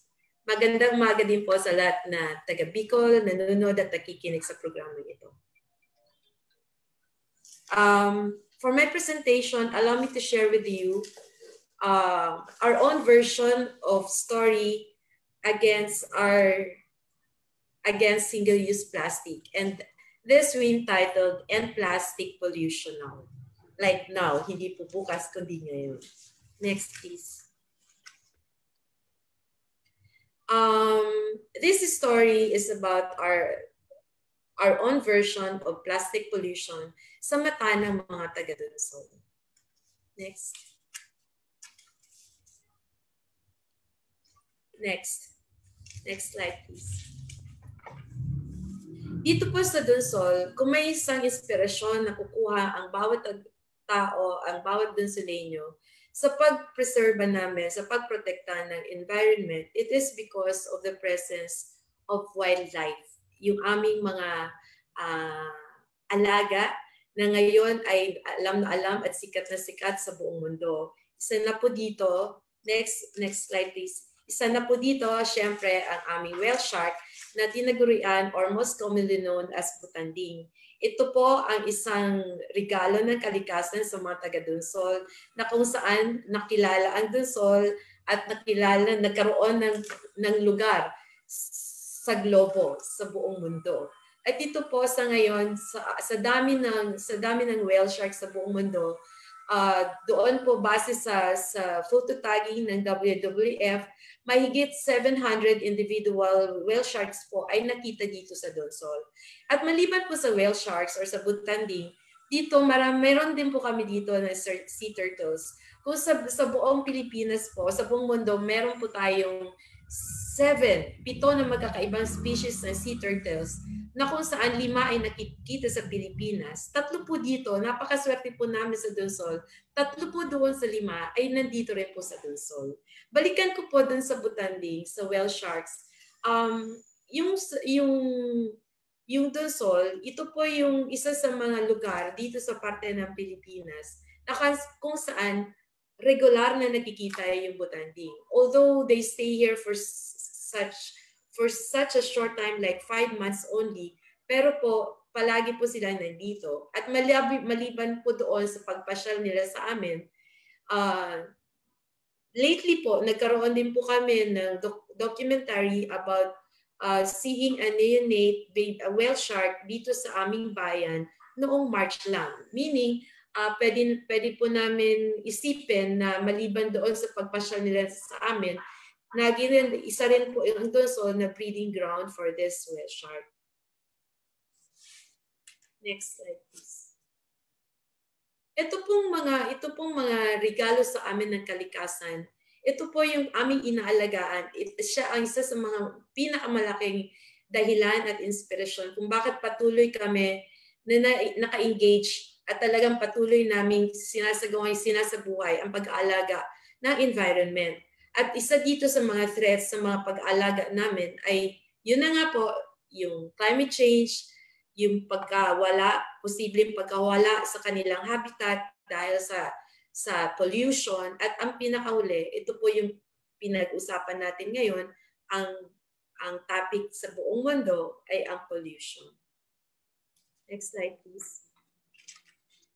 Magandang umaga din po sa lahat na taga Bicol, nanonood at nakikinig sa programang ito. For my presentation, allow me to share with you our own version of story against single-use plastic. And this we entitled End Plastic Pollution Now. Like now, hindi po bukas, kundi ngayon. Next, please. This story is about our own version of plastic pollution sa mata ng mga taga-Donsol. Next. Next. Next slide, please. Dito po sa Donsol, kung may isang inspirasyon na kukuha ang bawat tao, ang bawat Donsoleño, sa pag-preserve namin, sa pagprotekta ng environment, it is because of the presence of wildlife. Yung aming mga alaga na ngayon ay alam na alam at sikat na sikat sa buong mundo. Isa na po dito, next slide please. Isa na po dito, syempre, ang aming whale shark na tinagurian or most commonly known as butanding. Ito po ang isang regalo ng kalikasan sa mga taga-Donsol na kung saan nakilala ang Donsol at nagkaroon ng lugar sa globo, sa buong mundo. At ito po sa ngayon, sa dami ng whale shark sa buong mundo, doon po base sa photo tagging ng WWF, mahigit 700 individual whale sharks po ay nakita dito sa Donsol. At maliban po sa whale sharks or sa butanding, dito meron din po kami dito na sea turtles. Kung sa buong Pilipinas po, sa buong mundo, meron po tayong 7 na magkakaibang species ng sea turtles na kung saan 5 ay nakikita sa Pilipinas. 3 po dito, napakaswerte po namin sa Donsol. 3 po doon sa 5 ay nandito rin po sa Donsol. Balikan ko po doon sa butanding, sa whale sharks. Yung Donsol, ito po yung isa sa mga lugar dito sa parte ng Pilipinas na kung saan regular na nakikita yung butanding. Although they stay here for such a short time, like 5 months only, pero po palagi po sila nandito. At maliban po doon sa pagpasyal nila sa amin, lately po, nagkaroon din po kami ng documentary about seeing a neonate whale shark dito sa aming bayan noong March lang. Meaning, pwede po namin isipin na maliban doon sa pagpasyal nila sa amin, isa rin po yung Donsol na breeding ground for this whale shark. Next slide, please. Ito pong mga regalo sa amin ng kalikasan. Ito po yung aming inaalagaan. Siya ang isa sa mga pinakamalaking dahilan at inspirasyon kung bakit patuloy kami na naka-engage at talagang patuloy naming sinasabuhay ang pag-aalaga ng environment. At isa dito sa mga threats sa mga pag-aalaga namin ay yun na nga po, yung climate change, yung posibleng pagkawala sa kanilang habitat dahil sa pollution. At ang pinakahuli, ito po yung pinag-usapan natin ngayon, ang topic sa buong mundo ay ang pollution. Next slide, please.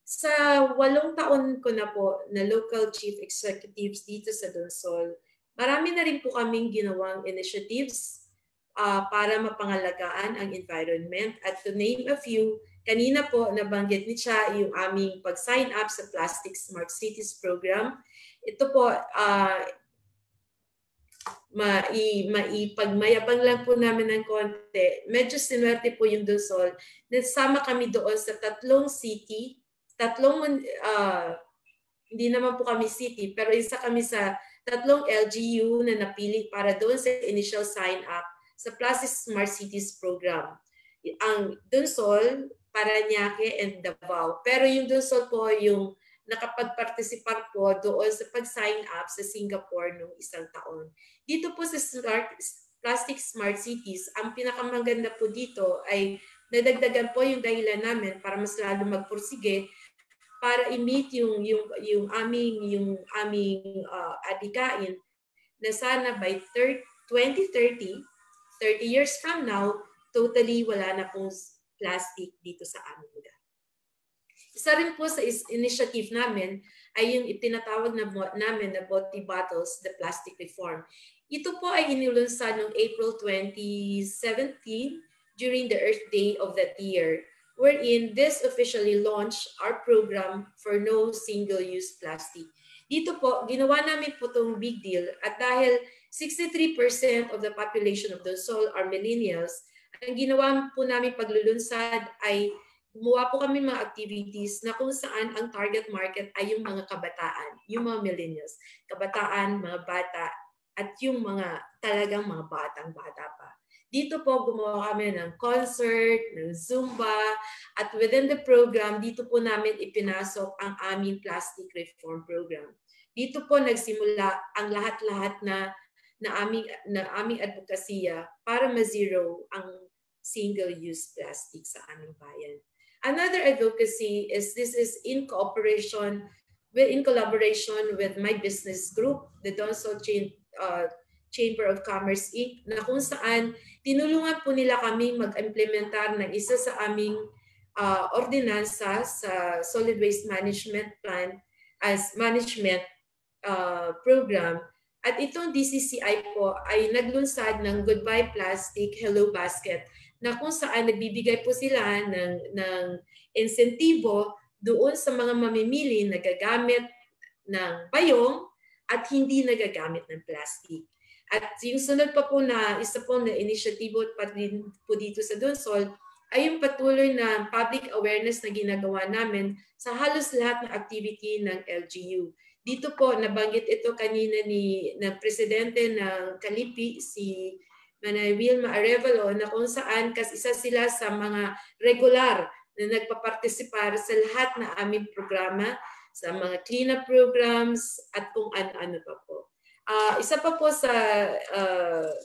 Sa 8 taon ko na po na local chief executives dito sa Donsol, marami na rin po kaming ginawang initiatives para mapangalagaan ang environment. At to name a few, kanina po nabanggit ni Cha yung aming pag-sign up sa Plastic Smart Cities program. Ito po, maipagmayabang lang po namin ng konti. Medyo sinuwerte po yung Donsol. Nasama kami doon sa tatlong city, hindi naman po kami city, pero isa kami sa tatlong LGU na napili para doon sa initial sign-up sa Plastic Smart Cities program. Ang Donsol, Parañaque, and Davao. Pero yung Donsol po yung nakapag-participate po doon sa pag-sign up sa Singapore noong isang taon. Dito po sa Plastic Smart Cities, ang pinakamaganda po dito ay nadagdagan po yung dahilan namin para mas lalo magpursige para i-meet yung aming adikain na sana by 2030, 30 years from now, totally wala na pong plastic dito sa aming lugar. Isa rin po sa initiative namin ay yung itinatawag namin na Boti Bottles, the Plastic Reform. Ito po ay inilunsad noong April 2017 during the Earth Day of that year, wherein this officially launched our program for no single-use plastic. Dito po, ginawa namin po itong big deal at dahil 63% of the population of Donsol are millennials, ang ginawa po namin paglulunsad ay gumawa po kami mga activities na kung saan ang target market ay yung mga kabataan, yung mga millennials, kabataan, mga bata, at yung mga talagang mga batang-bata pa. Dito po gumawa kami ng concert, ng Zumba, at within the program, dito po namin ipinasok ang aming plastic reform program. Dito po nagsimula ang lahat-lahat na aming advokasya para ma-zero ang single-use plastic sa aming bayan. Another advocacy is this is in collaboration with my business group, the Donsol Chamber of Commerce Inc., na kung saan tinulungan po nila kami mag-implementar ng isa sa aming ordinansa sa Solid Waste Management Plan as management program. At itong DCCI po ay naglunsad ng Goodbye Plastic, Hello Basket, na kung saan nagbibigay po sila ng insentibo doon sa mga mamimili na gagamit ng bayong at hindi nagagamit ng plastic. At yung sunod pa po na isa po na inisyatibo pa rin po dito sa Donsol ay yung patuloy na public awareness na ginagawa namin sa halos lahat ng activity ng LGU. Dito po, nabanggit ito kanina ng presidente ng Kalipi, si Manay Wilma Arevalo, na kung saan isa sila sa mga regular na nagpapartisipar sa lahat ng aming programa, sa mga cleanup programs at kung ano-ano pa po. Isa pa po sa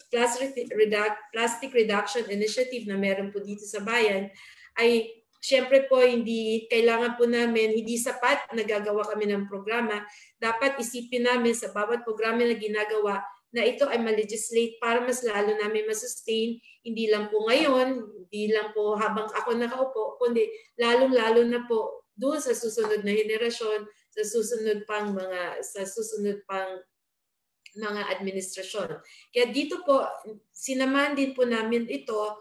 plastic reduction initiative na meron po dito sa bayan ay siyempre po hindi kailangan po namin, hindi sapat na gagawa kami ng programa. Dapat isipin namin sa bawat programa na ginagawa na ito ay ma-legislate para mas lalo namin masustain, hindi lang po ngayon, hindi lang po habang ako nakaupo, kundi lalong-lalo na po doon sa susunod na henerasyon, sa susunod pang mga administrasyon. Kaya dito po, sinaman din po namin ito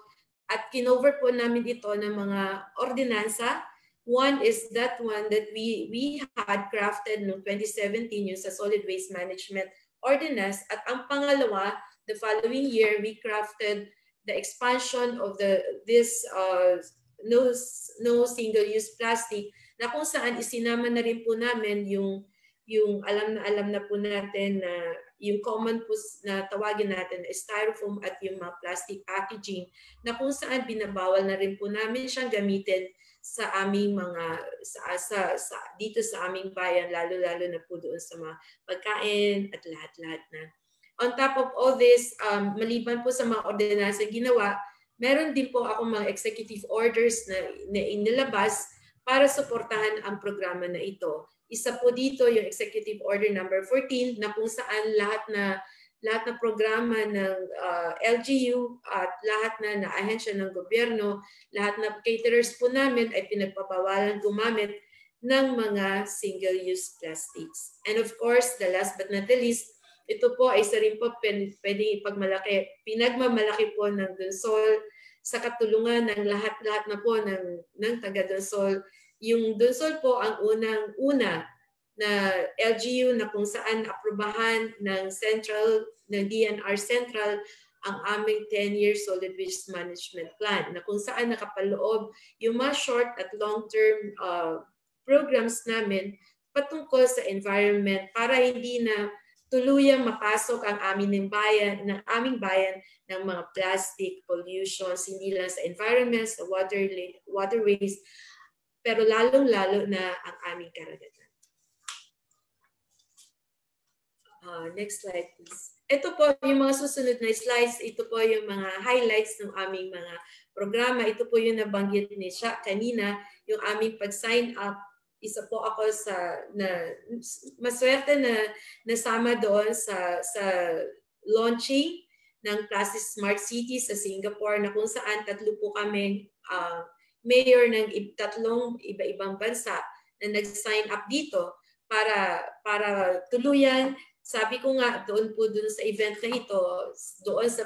at kinover po namin ito ng mga ordinansa. One is that one that we had crafted noong 2017 yung sa Solid Waste Management Ordinance. At ang pangalawa, the following year, we crafted the expansion of this no single-use plastic na kung saan isinama na rin po namin yung alam na po natin na yung common po na tawagin natin na styrofoam at yung mga plastic packaging na kung saan binabawal na rin po namin siyang gamitin sa aming dito sa aming bayan, lalo-lalo na po doon sa mga pagkain at lahat-lahat na. On top of all this, maliban po sa mga ordinansa ginawa, meron din po ako mga executive orders na inilabas para suportahan ang programa na ito. Isa po dito yung Executive Order number 14 na kung saan lahat na programa ng LGU at lahat na ahensya ng gobyerno, lahat na caterers po namin ay pinagpapawalan gumamit ng mga single-use plastics. And of course, the last but not the least, ito po ay isa rin po pwedeng pinagmamalaki po ng Donsol sa katulungan ng lahat-lahat na po ng taga-Donsol. Yung Donsol po ang unang-una na LGU na kung saan aprubahan ng DNR Central ang aming 10-year solid waste management plan na kung saan nakapaloob yung mga short at long-term programs namin patungkol sa environment para hindi na tuluyang mapasok ang aming bayan ng mga plastic pollutions, hindi lang sa environment, sa waterways, pero lalong-lalo na ang aming karagatan. Next slide, please. Ito po yung mga susunod na slides. Ito po yung mga highlights ng aming mga programa. Ito po yung nabanggit ni Sha kanina, yung aming pag-sign up. Isa po ako maswerte na nasama doon sa launching ng Plastic Smart City sa Singapore na kung saan 3 po kami mayor ng 3 iba-ibang bansa na nag-sign up dito para tuluyan. Sabi ko nga doon sa event na ito, doon sa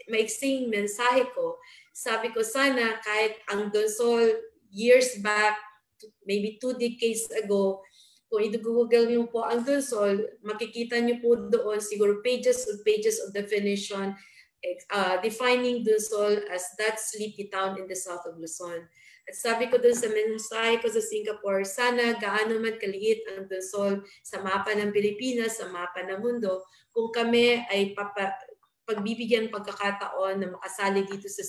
maiksing mensahe ko, sabi ko sana kahit ang Donsol years back, maybe 2 decades ago, kung i-google niyo po ang Donsol, makikita niyo po doon siguro pages of definition defining Donsol as that sleepy town in the south of Luzon. At sabi ko doon sa mensahe ko sa Singapore, sana gaano man kaliit ang Donsol sa mapa ng Pilipinas, sa mapa ng mundo, kung kami ay pagbibigyan pagkakataon na makasali dito sa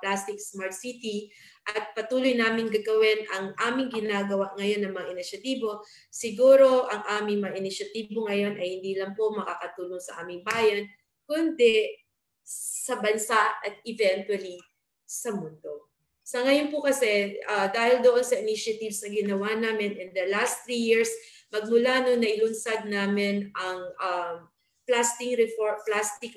Plastic Smart City at patuloy namin gagawin ang aming ginagawa ngayon ng mga inisyatibo, siguro ang aming mga inisyatibo ngayon ay hindi lang po makakatulong sa aming bayan, kundi sa bansa at eventually sa mundo. Sa ngayon po kasi, dahil doon sa initiatives na ginawa namin in the last 3 years, magmula noon na ilunsad namin ang plastic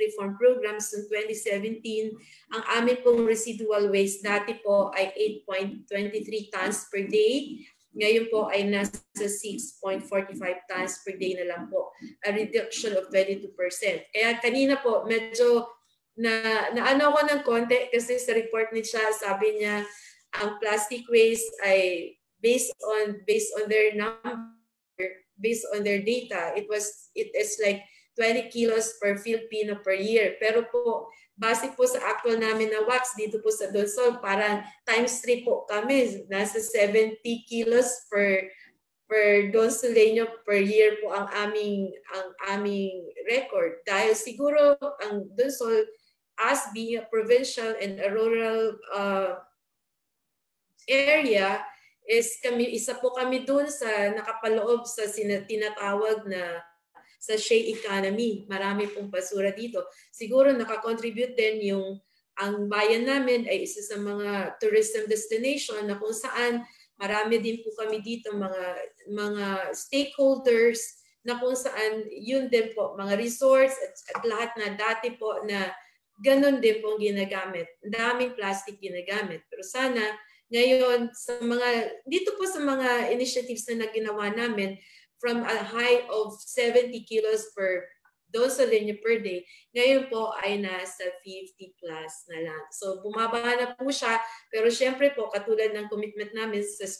reform programs noong 2017, ang amin pong residual waste dati po ay 8.23 tons per day. Ngayon po ay nasa 6.45 tons per day na lang po. A reduction of 22%. Kaya kanina po medyo naano ko ng konti kasi sa report ni Sha, sabi niya ang plastic waste ay based on their number, based on their data, it is like 20 kilos per Filipino per year. Pero po, base po sa actual namin na wax dito po sa Donsol, parang times 3 po kami. Nasa 70 kilos per Donsoleño per year po ang aming record. Dahil siguro ang Donsol, as being a provincial and a rural area, isa po kami dun sa nakapaloob sa tinatawag na sa shea economy. Marami pong basura dito. Siguro nakakontribute din ang bayan namin ay isa sa mga tourism destination na kung saan marami din po kami dito mga stakeholders na kung saan yun din po mga resorts at lahat na dati po na ganun din pong ginagamit. Daming plastic ginagamit. Pero sana ngayon dito po sa mga initiatives na ginawa namin, from a high of 70 kilos per Donsoleño per day, ngayon po ay nasa 50 plus na lang. So bumaba na po siya, pero syempre po katulad ng commitment namin sa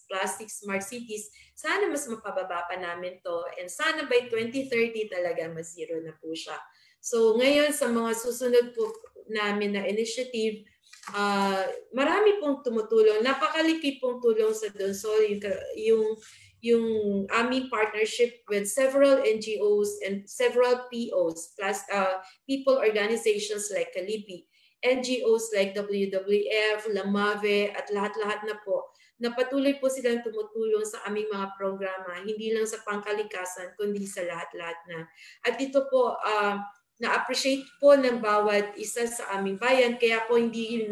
Plastic Smart Cities, sana mas mapababa pa namin to and sana by 2030 talaga mas zero na po siya. So ngayon sa mga susunod po namin na initiative, marami pong tumutulong. Napakaliki pong tulong sa Donsol yung aming partnership with several NGOs and several POs, plus people organizations like Kalipi, NGOs like WWF, Lamave, at lahat-lahat na po, na patuloy po silang tumutulong sa aming mga programa, hindi lang sa pangkalikasan, kundi sa lahat-lahat na. At ito po, na-appreciate po ng bawat isa sa aming bayan, kaya po hindi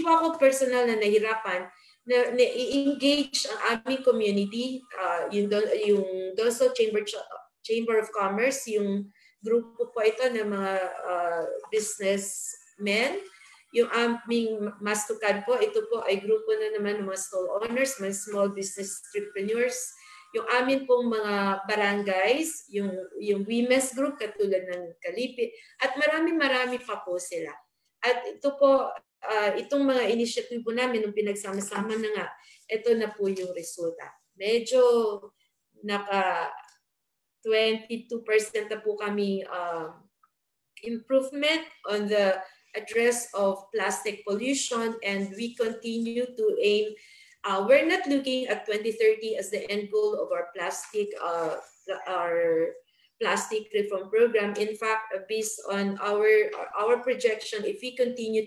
po ako personal na nahirapan na i-engage ang aming community, yung Donsol Chamber of Commerce, yung grupo po ito ng mga businessmen. Yung aming Mastukan po, ito po ay grupo na naman ng mga stall owners, mga small business entrepreneurs. Yung amin pong mga barangays, yung women's group katulad ng Kalipi, at marami pa po sila. At ito po, itong mga initiative po namin, nung pinagsama-sama na nga, ito na po yung resulta. Medyo naka 22% na po kami improvement on the address of plastic pollution, and we continue to aim. We're not looking at 2030 as the end goal of our plastic reform program. In fact, based on our projection, if we continue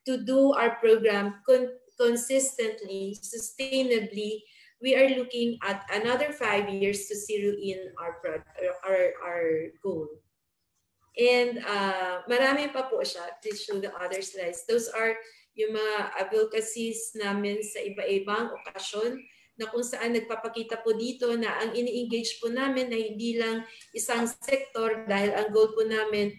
to do our program consistently, sustainably, we are looking at another 5 years to zero in our goal. And marami pa po siya. Please show the other slides. Those are yung mga advocacies namin sa iba-ibang okasyon na kung saan nagpapakita po dito na ang ini-engage po namin na hindi lang isang sektor, dahil ang goal po namin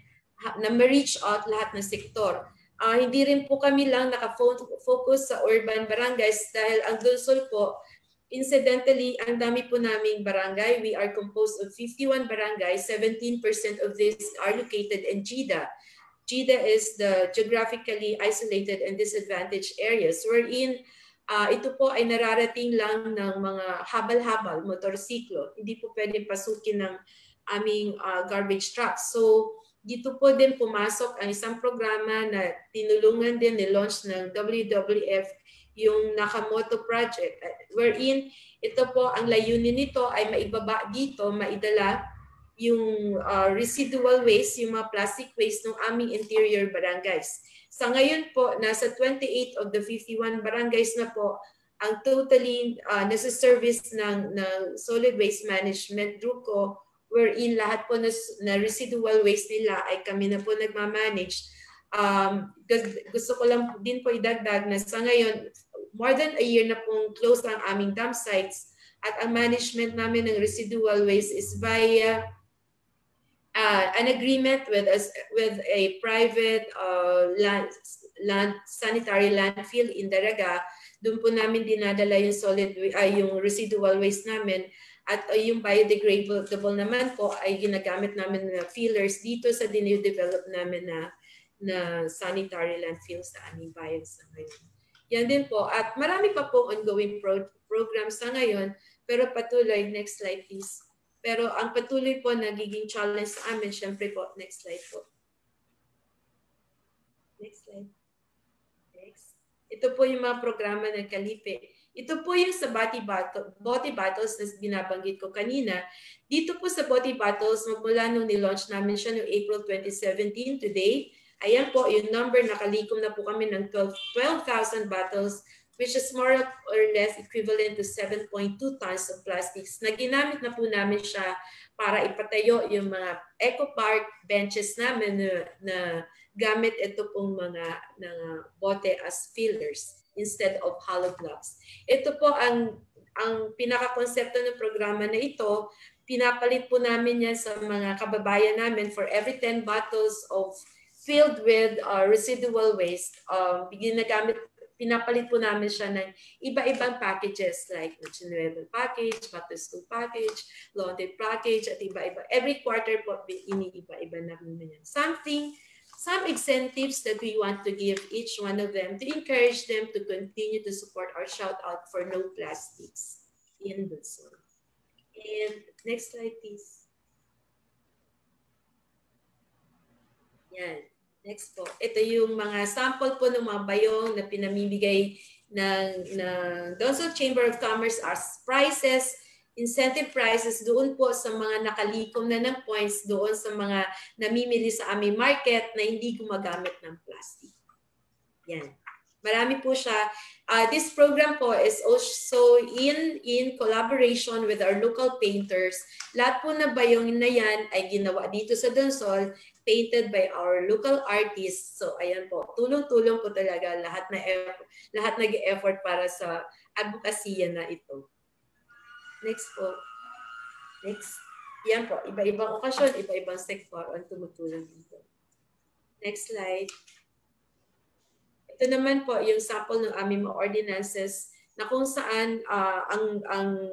na ma-reach out lahat ng sektor. Hindi rin po kami lang naka-focus sa urban barangays dahil ang Luzon po, incidentally, ang dami po naming barangay. We are composed of 51 barangays. 17% of these are located in GIDA. GIDA is the geographically isolated and disadvantaged areas wherein ito po ay nararating lang ng mga habal-habal, motorsiklo. Hindi po pwedeng pasukin ng aming garbage trucks. So dito po din pumasok ang isang programa na tinulungan din ni-launch ng WWF, yung Nakamoto Project, wherein ito po, ang layunin nito ay maibaba dito, maidala yung residual waste, yung mga plastic waste ng aming interior barangays. Sa ngayon po, nasa 28 of the 51 barangays na po ang totally nasa-service ng solid waste management group ko, wherein lahat po na residual waste nila ay kami na po nagmamanage. Gusto ko lang din po idagdag na sa ngayon, more than a year na pong close ang aming dump sites, at ang management namin ng residual waste is via an agreement with a private sanitary landfill in Daraga. Doon po namin dinadala yung yung residual waste namin, at yung biodegradable naman po ay ginagamit namin na fillers dito sa dinidevelop namin na sanitary landfill sa aming bayan sa ngayon. Yan din po. At marami pa po ongoing programs sa ngayon, pero patuloy. Next slide please. Pero ang patuloy po nagiging challenge sa amin, syempre po, next slide po. Next slide. Next. Ito po yung mga programa ng Kalipi. Ito po yung sa Boti Battles na binabanggit ko kanina. Dito po sa Boti Battles, magmula nung nilaunch namin siya noong April 2017 today, ayan po yung number, nakalikom na po kami ng 12,000 bottles, which is more or less equivalent to 7.2 tons of plastics na ginamit na po namin siya para ipatayo yung mga eco park benches namin na gamit ito pong mga bote as fillers instead of hollow blocks. Ito po ang pinaka-konsepto ng programa na ito. Pinapalit po namin yan sa mga kababayan namin for every 10 bottles of filled with residual waste. Pinapalit po namin siya ng iba-ibang packages like the Chinuevo package, back to school package, laundry package, at iba-iba. Every quarter po, iniiba-iba namin yan. Some incentives that we want to give each one of them to encourage them to continue to support our shout out for no plastics in Luzon. And next slide, please. Yan. Next po. Ito yung mga sample po ng mga bayong na pinamimigay ng Luzon Chamber of Commerce as prices, incentive prices doon po sa mga nakalikom na ng points doon sa mga namimili sa aming market na hindi gumagamit ng plastic. Yan. Marami po siya. This program po is also in collaboration with our local painters. Lahat po na bayong na yan ay ginawa dito sa Donsol, painted by our local artists. So ayan po, tulong-tulong po talaga lahat nag-effort para sa advokasya na ito. Next po. Next. Yan po, iba-ibang okasyon, iba-ibang sektor ang tumutulong dito. Next slide. Ito naman po yung sample ng aming mga ordinances na kung saan ang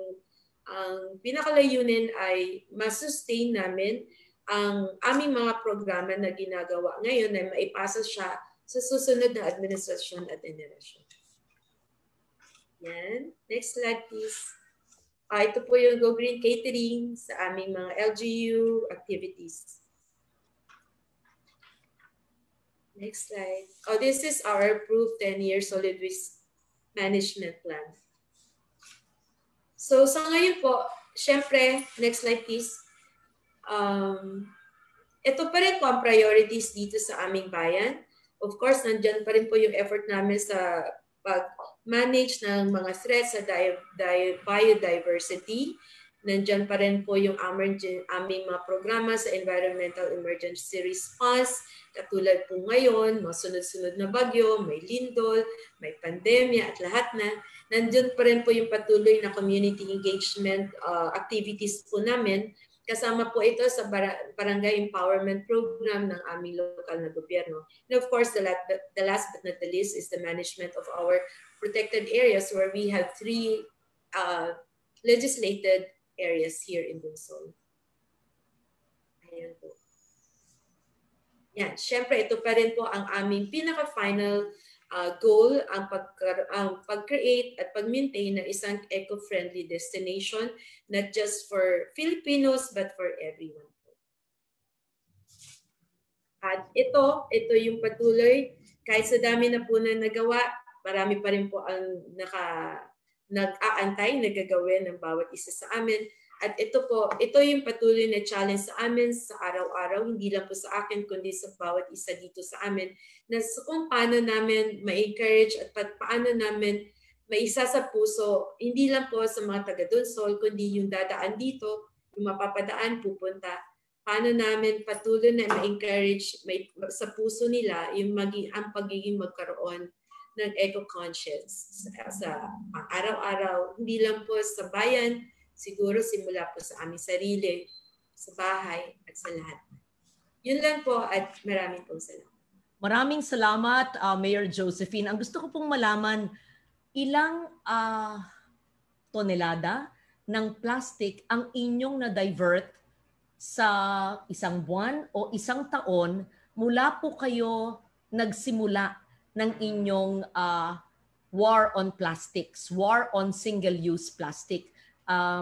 Ang pinakalayunin ay masustain namin ang aming mga programa na ginagawa ngayon ay maipasa siya sa susunod na administrasyon at henerasyon. Yan. Next slide, please. Ito po yung Go Green Catering sa aming mga LGU activities. Next slide. This is our approved 10-year solid waste management plan. So sa ngayon po, syempre, next slide please. Ito pa rin po ang priorities dito sa aming bayan. Of course, nandyan pa rin po yung effort namin sa pag-manage ng mga threats sa biodiversity. Nandyan pa rin po yung aming mga programa sa environmental emergency response. Katulad po ngayon, mga sunod-sunod na bagyo, may lindol, may pandemya at lahat na. Nandyan pa rin po yung patuloy na community engagement activities po namin. Kasama po ito sa Barangay Empowerment Program ng aming lokal na gobyerno. And of course, the last but not the least is the management of our protected areas where we have 3 legislated areas here in Bungsol. Ayan po. Yan. Siyempre, ito pa rin po ang aming pinaka-final goal, ang pag-create at pag-maintain ng isang eco-friendly destination, not just for Filipinos, but for everyone. At ito yung patuloy, kahit sa dami na po na nagawa, marami pa rin po ang nag-aantay, nagagawin ng bawat isa sa amin. At ito yung patuloy na challenge sa amin sa araw-araw, hindi lang po sa akin, kundi sa bawat isa dito sa amin, na kung paano namin ma-encourage at paano namin maisa sa puso, hindi lang po sa mga taga-Donsol, kundi yung dadaan dito, yung mapapadaan, pupunta, paano namin patuloy na ma-encourage sa puso nila yung ang pagiging magkaroon ng eco-conscious sa araw-araw, hindi lang po sa bayan, siguro simula po sa aming sarili, sa bahay, at sa lahat. Yun lang po at maraming pong salamat. Maraming salamat, Mayor Josephine. Ang gusto ko pong malaman, ilang tonelada ng plastic ang inyong na-divert sa isang buwan o isang taon mula po kayo nagsimula ng inyong war on plastics, war on single-use plastic?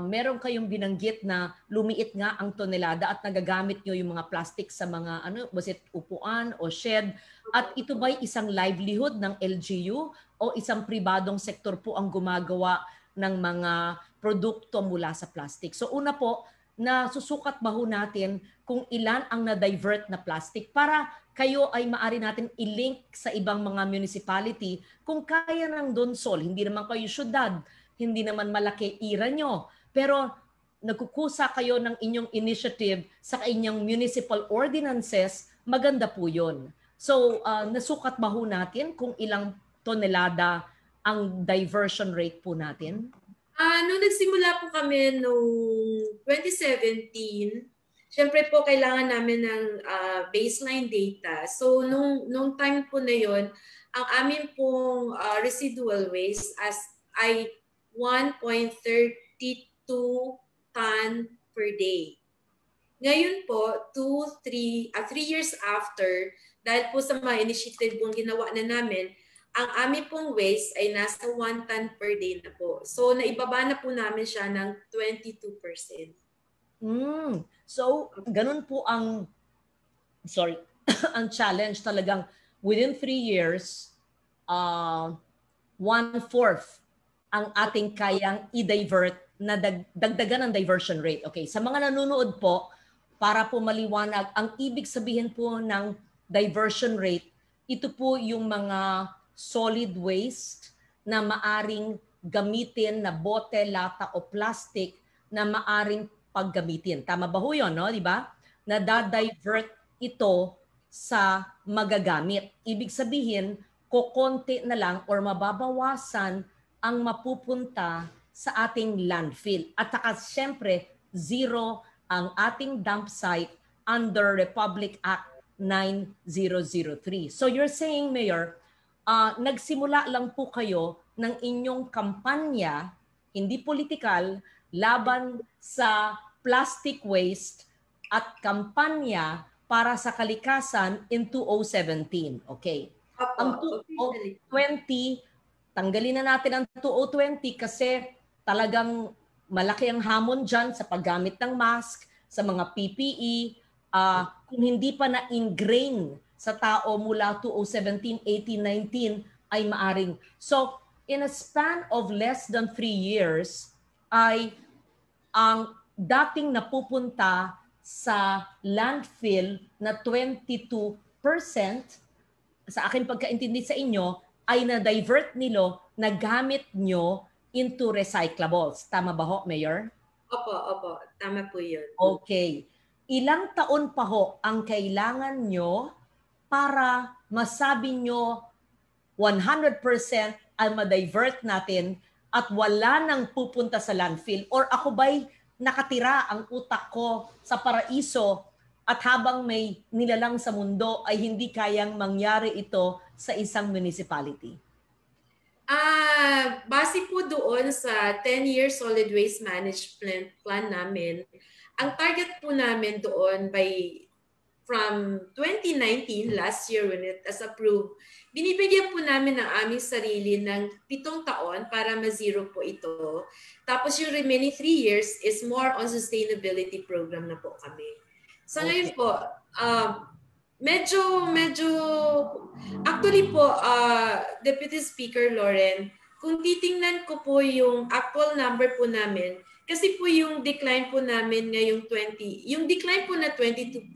Meron kayong binanggit na lumiit nga ang tonelada at nagagamit nyo yung mga plastic sa mga was it upuan o shed, at ito ba'y isang livelihood ng LGU o isang pribadong sektor po ang gumagawa ng mga produkto mula sa plastic? So una po, nasusukat ba ho natin kung ilan ang na-divert na plastic para kayo ay maari natin i-link sa ibang mga municipality kung kaya ng Donsol, hindi naman kayo syudad, hindi naman malaki ira nyo, pero nagkukusa kayo ng inyong initiative sa inyong municipal ordinances, maganda po yun. So, nasukat ba ho natin kung ilang tonelada ang diversion rate po natin? Nung nagsimula po kami noong 2017, syempre po kailangan namin ng baseline data. So, nung time po na yun, ang amin pong residual waste ay 1.32 ton per day. Ngayon po, 3 years after, dahil po sa mga initiative pong ginawa na namin, ang amin pong waste ay nasa 1 ton per day na po. So, naibaba na po namin siya ng 22%. So, ganun po ang challenge talagang within 3 years, 1/4 ang ating kayang i-divert na dagdagan ng diversion rate. Okay, sa mga nanonood po, para po maliwanag, ang ibig sabihin po ng diversion rate, ito po yung mga solid waste na maaring gamitin na bote, lata o plastic na maaring paggamitin. Tama ba ho yun, no? Di ba? Nadadivert ito sa magagamit. Ibig sabihin, kokonti na lang or mababawasan ang mapupunta sa ating landfill. At saka siyempre, zero ang ating dump site under Republic Act 9003. So you're saying, Mayor, nagsimula lang po kayo ng inyong kampanya, hindi politikal, laban sa plastic waste at kampanya para sa kalikasan in 2017. Okay. Ang 2020, tanggalin na natin ang 2020 kasi talagang malaki ang hamon dyan sa paggamit ng mask, sa mga PPE, kung hindi pa na-ingrain sa tao mula 2017, 18, 19 ay maaring. So, in a span of less than 3 years, ay ang dating napupunta sa landfill na 22%, sa aking pagkaintindi sa inyo, ay na-divert nilo, nagamit nyo into recyclables. Tama ba ho, Mayor? Opo. Tama po yun. Okay. Ilang taon pa ho ang kailangan nyo para masabi nyo 100% ay ma-divert natin at wala nang pupunta sa landfill? Or ako ba'y nakatira ang utak ko sa paraiso at habang may nilalang sa mundo ay hindi kayang mangyari ito sa isang municipality? Base po doon sa 10-year solid waste management plan namin, ang target po namin doon from 2019, last year when it was approved, binibigyan po namin ng aming sarili ng 7 taon para ma-zero po ito. Tapos yung remaining 3 years is more on sustainability program na po kami. So ngayon po, medyo, actually po, Deputy Speaker Lauren, kung titingnan ko po yung actual number po namin, kasi po yung decline po namin ngayong yung decline po na 22%,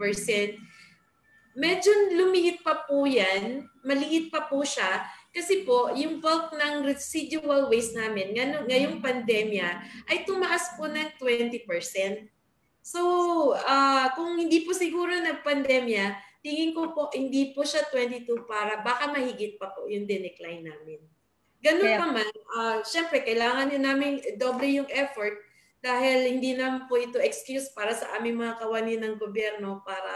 medyo lumiit pa po yan, maliit pa po siya, kasi po yung bulk ng residual waste namin ngayong pandemya ay tumaas po ng 20%. So, kung hindi po siguro nagpandemya, tingin ko po hindi po siya 22 para baka mahigit pa po yung dinecline namin. Ganun pa man, syempre kailangan din namin doble yung effort dahil hindi naman po ito excuse para sa aming mga kawani ng gobyerno para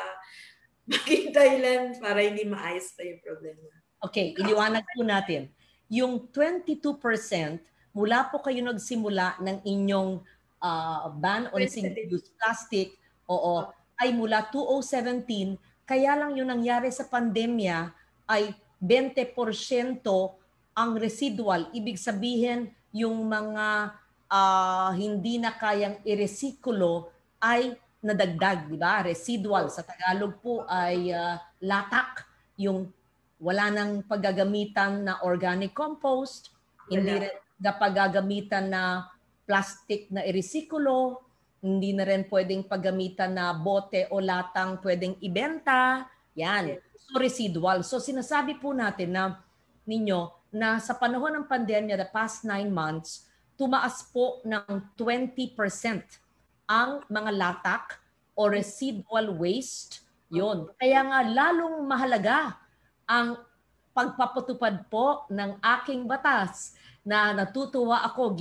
maging dahilan para hindi maayos pa yung problema. Okay, iliwanag po natin. Yung 22% mula po kayo nagsimula ng inyong ban on single-use plastic, ay mula 2017, kaya lang yung nangyari sa pandemya ay 20% ang residual. Ibig sabihin, yung mga hindi na kayang iresikulo ay nadagdag, di ba? Residual. Sa Tagalog po ay latak. Yung wala nang paggagamitan na organic compost, hindi rin na paggagamitan na plastic na iresikulo, hindi na rin pwedeng paggamitan na bote o latang pwedeng ibenta. Yan. So residual. So sinasabi po natin na na sa panahon ng pandemya, the past 9 months, tumaas po ng 20% ang mga latak o residual waste. Yun. Kaya nga lalong mahalaga ang pagpapatupad po ng aking batas na natutuwa ako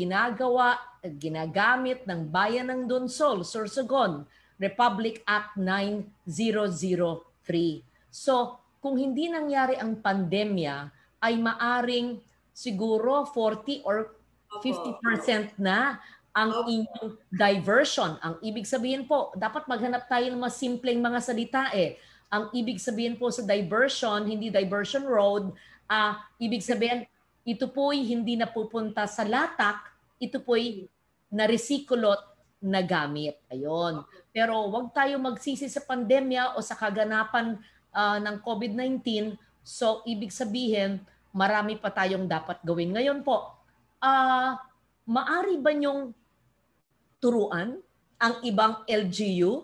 ginagamit ng Bayan ng Donsol, Sorsogon, Republic Act 9003. So, kung hindi nangyari ang pandemya, ay maaring siguro 40 or 50% na ang inyong diversion. Ang ibig sabihin po, dapat maghanap tayo ng mas simpleng mga salita eh. Ang ibig sabihin po sa diversion, hindi diversion road, ibig sabihin, ito po'y hindi na pupunta sa latak, ito po'y na-resikulot na gamit. Ayun. Pero wag tayo magsisi sa pandemya o sa kaganapan ng COVID-19. So, ibig sabihin, marami pa tayong dapat gawin. Ngayon po, maari ba niyong turuan ang ibang LGU?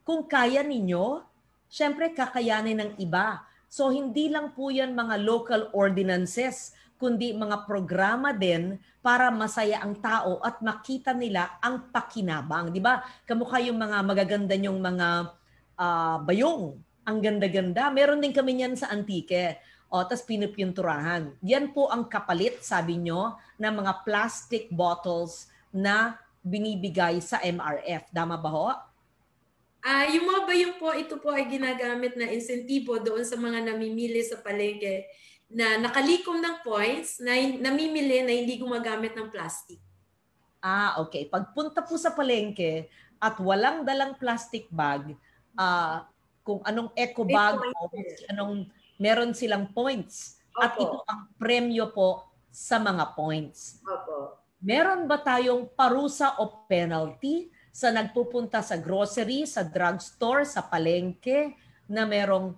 Kung kaya ninyo, syempre kakayanin ng iba. So hindi lang po yan mga local ordinances, kundi mga programa din para masaya ang tao at makita nila ang pakinabang. Di ba? Kamukha yung mga magaganda yung mga bayong. Ang ganda-ganda. Meron din kami yan sa Antique. Tapos pinupinturahan. Yan po ang kapalit, sabi nyo, ng mga plastic bottles na binibigay sa MRF. Tama ba ho? Yung mga bayong po, ito po ay ginagamit na insentibo doon sa mga namimili sa palengke na nakalikom ng points na namimili na hindi gumagamit ng plastic. Okay. Pagpunta po sa palengke at walang dalang plastic bag, kung anong eco bag o anong meron silang points. At Opo. ito ang premyo po sa mga points. Opo. Meron ba tayong parusa o penalty sa nagpupunta sa grocery, sa drugstore, sa palengke na merong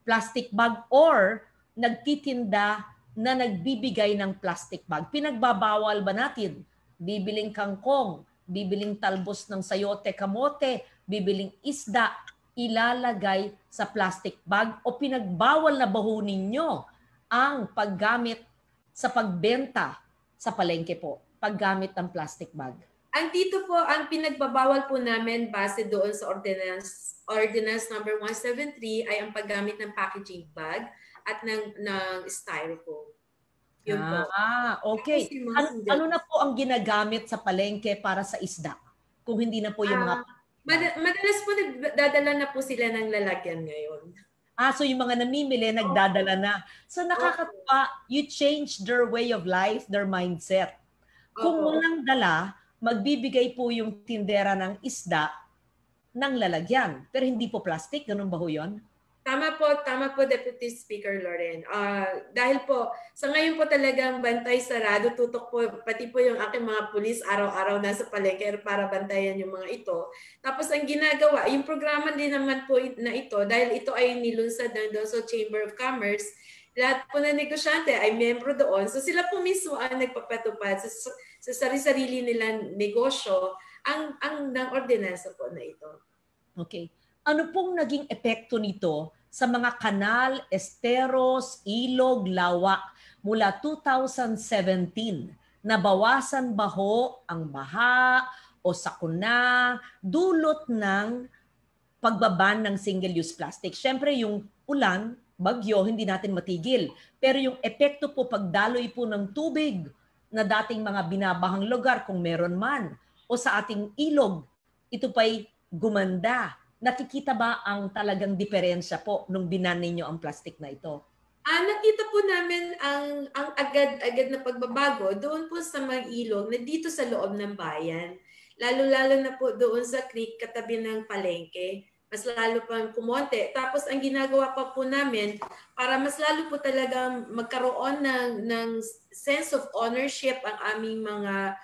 plastic bag or nagtitinda na nagbibigay ng plastic bag? Pinagbabawal ba natin? Bibiling kangkong, bibiling talbos ng sayote kamote, bibiling isda, ilalagay sa plastic bag o pinagbawal na baho ninyo ang paggamit sa pagbenta sa palengke po, paggamit ng plastic bag? Ang dito po, ang pinagbabawal po namin base doon sa Ordinance number 173 ay ang paggamit ng packaging bag at ng styrofoam. Yun po. Okay. Ano na po ang ginagamit sa palengke para sa isda? Kung hindi na po yung mga... Madalas po nagdadala na po sila ng lalagyan ngayon. So yung mga namimili, nagdadala na. So nakakatuwa, you change their way of life, their mindset. Kung walang dala, magbibigay po yung tindera ng isda ng lalagyan. Pero hindi po plastic, ganun ba ho yun? Tama po Deputy Speaker Loren. Dahil po, sa ngayon po talagang bantay sarado, tutok po, pati po yung aking mga pulis araw-araw nasa palengke para bantayan yung mga ito. Tapos ang ginagawa, yung programa din naman po na ito, dahil ito ay nilunsad ng Doso Chamber of Commerce, lahat po na negosyante ay membro doon. So sila po mismo ang nagpapatupad sa sarili nilang negosyo ng ordinansa po na ito. Okay. Ano pong naging epekto nito sa mga kanal, esteros, ilog, lawa mula 2017? Nabawasan ba ho ang baha o sakuna dulot ng pagbaban ng single-use plastic? Siyempre yung ulan, bagyo, hindi natin matigil. Pero yung epekto po pagdaloy po ng tubig na dating mga binabahang lugar kung meron man o sa ating ilog, ito pa'y gumanda. Nakikita ba ang talagang diferensya po nung binan ninyo ang plastic na ito? Nakita po namin ang agad-agad na pagbabago doon po sa mga ilog na dito sa loob ng bayan. Lalo-lalo na po doon sa creek katabi ng palengke. Mas lalo pang kumonte. Tapos ang ginagawa pa po namin para mas lalo po talagang magkaroon ng sense of ownership ang aming mga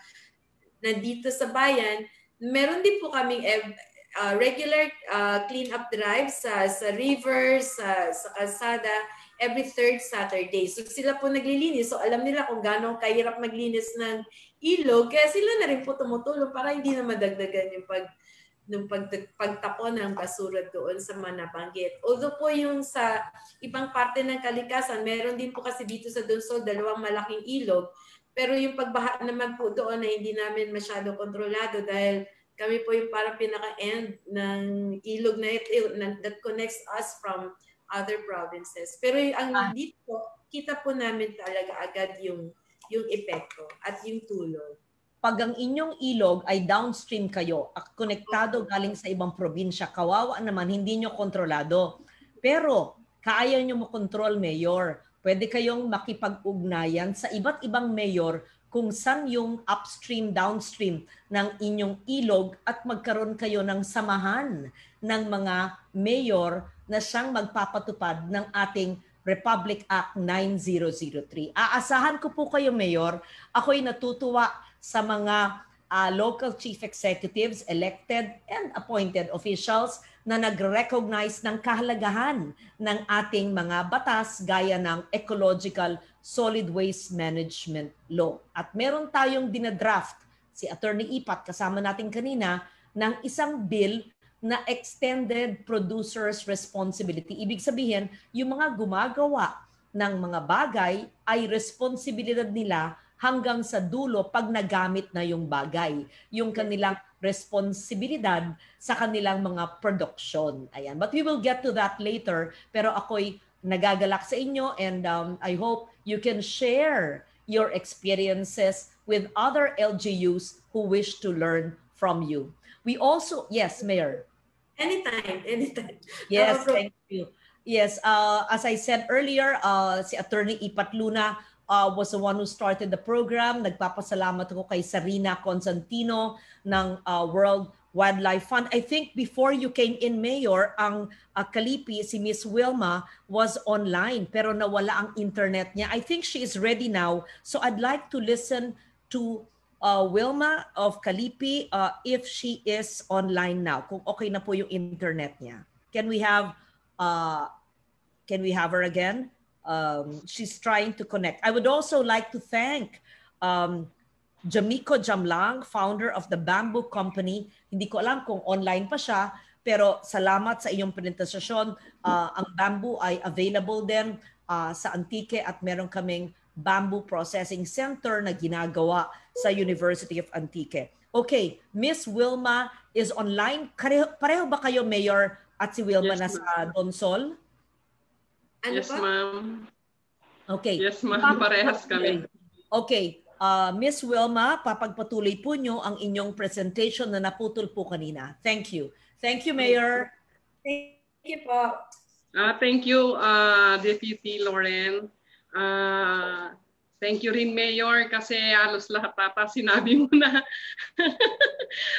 nandito sa bayan, meron din po kaming regular clean-up drives sa rivers, sa kalsada, every third Saturday. So sila po naglilinis. So alam nila kung gaano kahirap maglinis ng ilog. Kaya sila na rin po tumutulong para hindi na madagdagan yung pagtapon ng basura doon sa mga nabanggit. Although po yung sa ibang parte ng kalikasan, meron din po kasi dito sa Donsol, 2 malaking ilog. Pero yung pagbaha naman po doon ay hindi namin masyado kontrolado dahil kami po yung parang pinaka-end ng ilog na ito that connects us from other provinces. Pero ang dito, kita po namin talaga agad yung epekto at yung tulong. Pag ang inyong ilog ay downstream kayo, konektado galing sa ibang probinsya, kawawa naman, hindi nyo kontrolado. Pero kaya nyo makontrol, Mayor. Pwede kayong makipag-ugnayan sa iba't ibang mayor kung saan yung upstream, downstream ng inyong ilog at magkaroon kayo ng samahan ng mga mayor na siyang magpapatupad ng ating Republic Act 9003. Aasahan ko po kayo, Mayor. Ako'y natutuwa sa mga local chief executives, elected and appointed officials na nag-recognize ng kahalagahan ng ating mga batas gaya ng Ecological Solid Waste Management Law. At meron tayong dinadraft, si Attorney Ipat kasama natin kanina, ng isang bill na extended producer's responsibility. Ibig sabihin, yung mga gumagawa ng mga bagay ay responsibilidad nila hanggang sa dulo pag nagamit na yung bagay. Yung kanilang responsibilidad sa kanilang mga production. Ayan. But we will get to that later. Pero ako'y nagagalak sa inyo and I hope you can share your experiences with other LGUs who wish to learn from you. We also, yes, Mayor. Anytime. Yes, thank you. Yes, as I said earlier, si Attorney Ipat Luna was the one who started the program. Nagpapasalamat ako kay Sarina Constantino ng World Wildlife Fund. I think before you came in, Mayor, ang Kalipi, si Miss Wilma, was online pero nawala ang internet niya. I think she is ready now. So I'd like to listen to Wilma of Kalipi if she is online now. Kung okay na po yung internet niya. Can we have her again? She's trying to connect. I would also like to thank Jamiko Jamlang, founder of the Bamboo Company. Hindi ko alam kung online pa siya, pero salamat sa iyong presentasyon. Ang bamboo ay available din sa Antique at meron kaming bamboo processing center na ginagawa sa University of Antique. Okay, Miss Wilma is online. Pareho ba kayo, Mayor, at si Wilma na sa Donsol? Yes, ma'am. Okay. Yes, ma'am. Parehas kami. Okay. Miss Wilma, papagpatuloy po nyo ang inyong presentation na naputol po kanina. Thank you. Thank you, Mayor. Thank you po. Thank you, Deputy Lauren. Thank you rin, Mayor, kasi halos lahat ata sinabi mo na.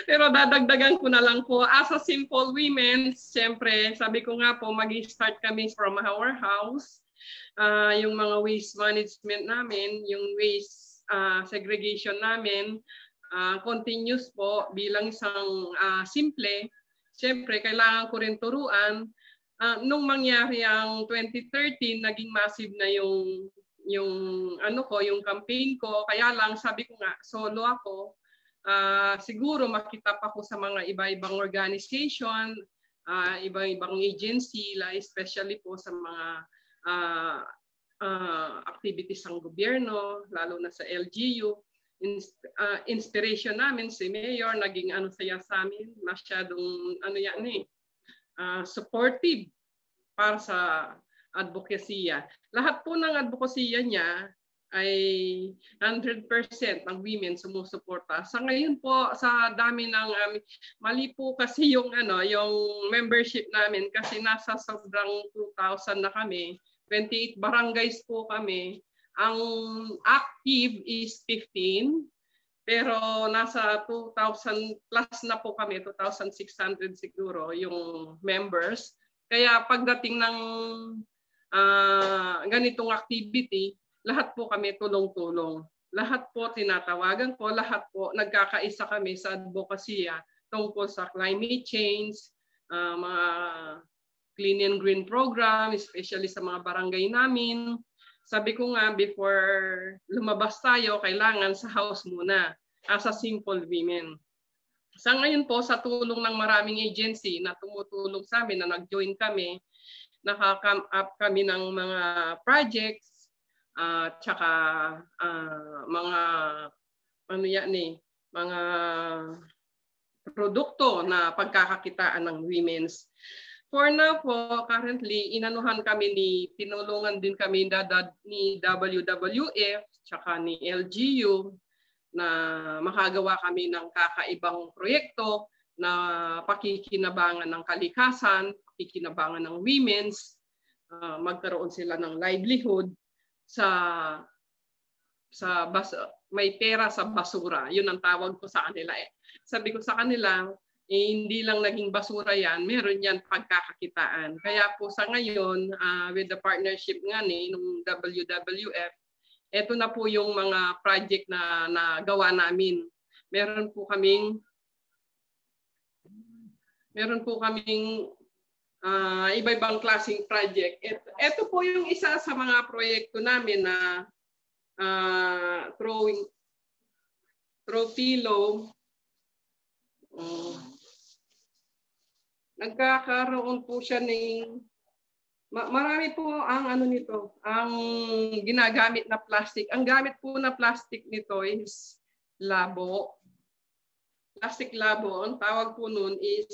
Pero dadagdagan ko na lang po. As a simple women, siyempre, sabi ko nga po, mag-start kami from our house. Yung mga waste management namin, yung waste segregation namin, continuous po bilang isang simple. Siyempre, kailangan ko rin turuan. Nung mangyari ang 2013, naging massive na yung campaign ko. Kaya lang sabi ko nga, solo ako. Siguro makita pa ko sa mga iba-ibang organization, iba-ibang agency, especially po sa mga activities ng gobyerno, lalo na sa LGU. Inspiration namin si Mayor, naging saya sa amin, masyadong supportive para sa advokasya. Lahat po ng advokasya niya ay 100% ng women sumusuporta. Sa ngayon po, sa dami ng mali po kasi yung membership namin kasi nasa sobrang 2,000 na kami. 28 barangays po kami. Ang active is 15, pero nasa 2,000 plus na po kami, 2,600 siguro yung members. Kaya pagdating ng ganitong activity, lahat po kami tulong-tulong. Lahat po tinatawagan po, lahat po nagkakaisa kami sa advokasya tungkol sa climate change, mga clean and green program, especially sa mga barangay namin. Sabi ko nga, before lumabas tayo, kailangan sa house muna as a simple women. Sa ngayon po, sa tulong ng maraming agency na tumutulong sa amin, na nag-join kami, naka-come up kami ng mga projects, tsaka mga mga produkto na pagkakakitaan ng women's. For now po, currently, tinulungan din kami ni WWF, tsaka ni LGU, na makagawa kami ng kakaibang proyekto na pakikinabangan ng kalikasan, pakikinabangan ng women's, magkaroon sila ng livelihood may pera sa basura. Yun ang tawag ko sa kanila. Sabi ko sa kanila, hindi lang naging basura yan, meron yan pagkakakitaan. Kaya po sa ngayon, with the partnership nga ng WWF, ito na po yung mga project na nagawa namin. Meron po kaming iba-ibang klaseng project. Ito po yung isa sa mga proyekto namin na throw pillow. Nagkakaroon po siya ng marami po ang ang ginagamit na plastic. Ang gamit po na plastic nito is labo. Plastic labo, ang tawag po nun is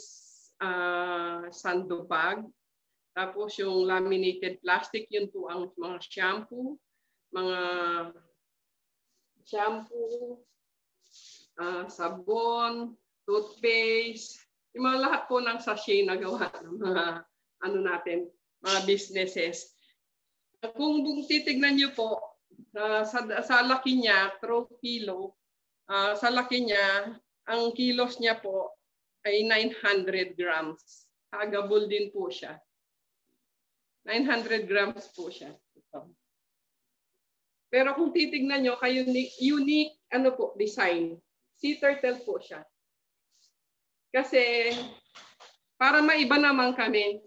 sandbag. Tapos yung laminated plastic, yun po ang mga shampoo, sabon, toothpaste, yung mga lahat po ng sachet na gawa ng mga mga businesses. Kung titignan niyo po, Sa laki niya, throw kilo, sa laki niya, ang kilos niya po ay 900 grams. Hagable din po siya. 900 grams po siya. Ito. Pero kung titignan nyo, unique ano po, design. Sea turtle po siya. Kasi para maiba naman kami,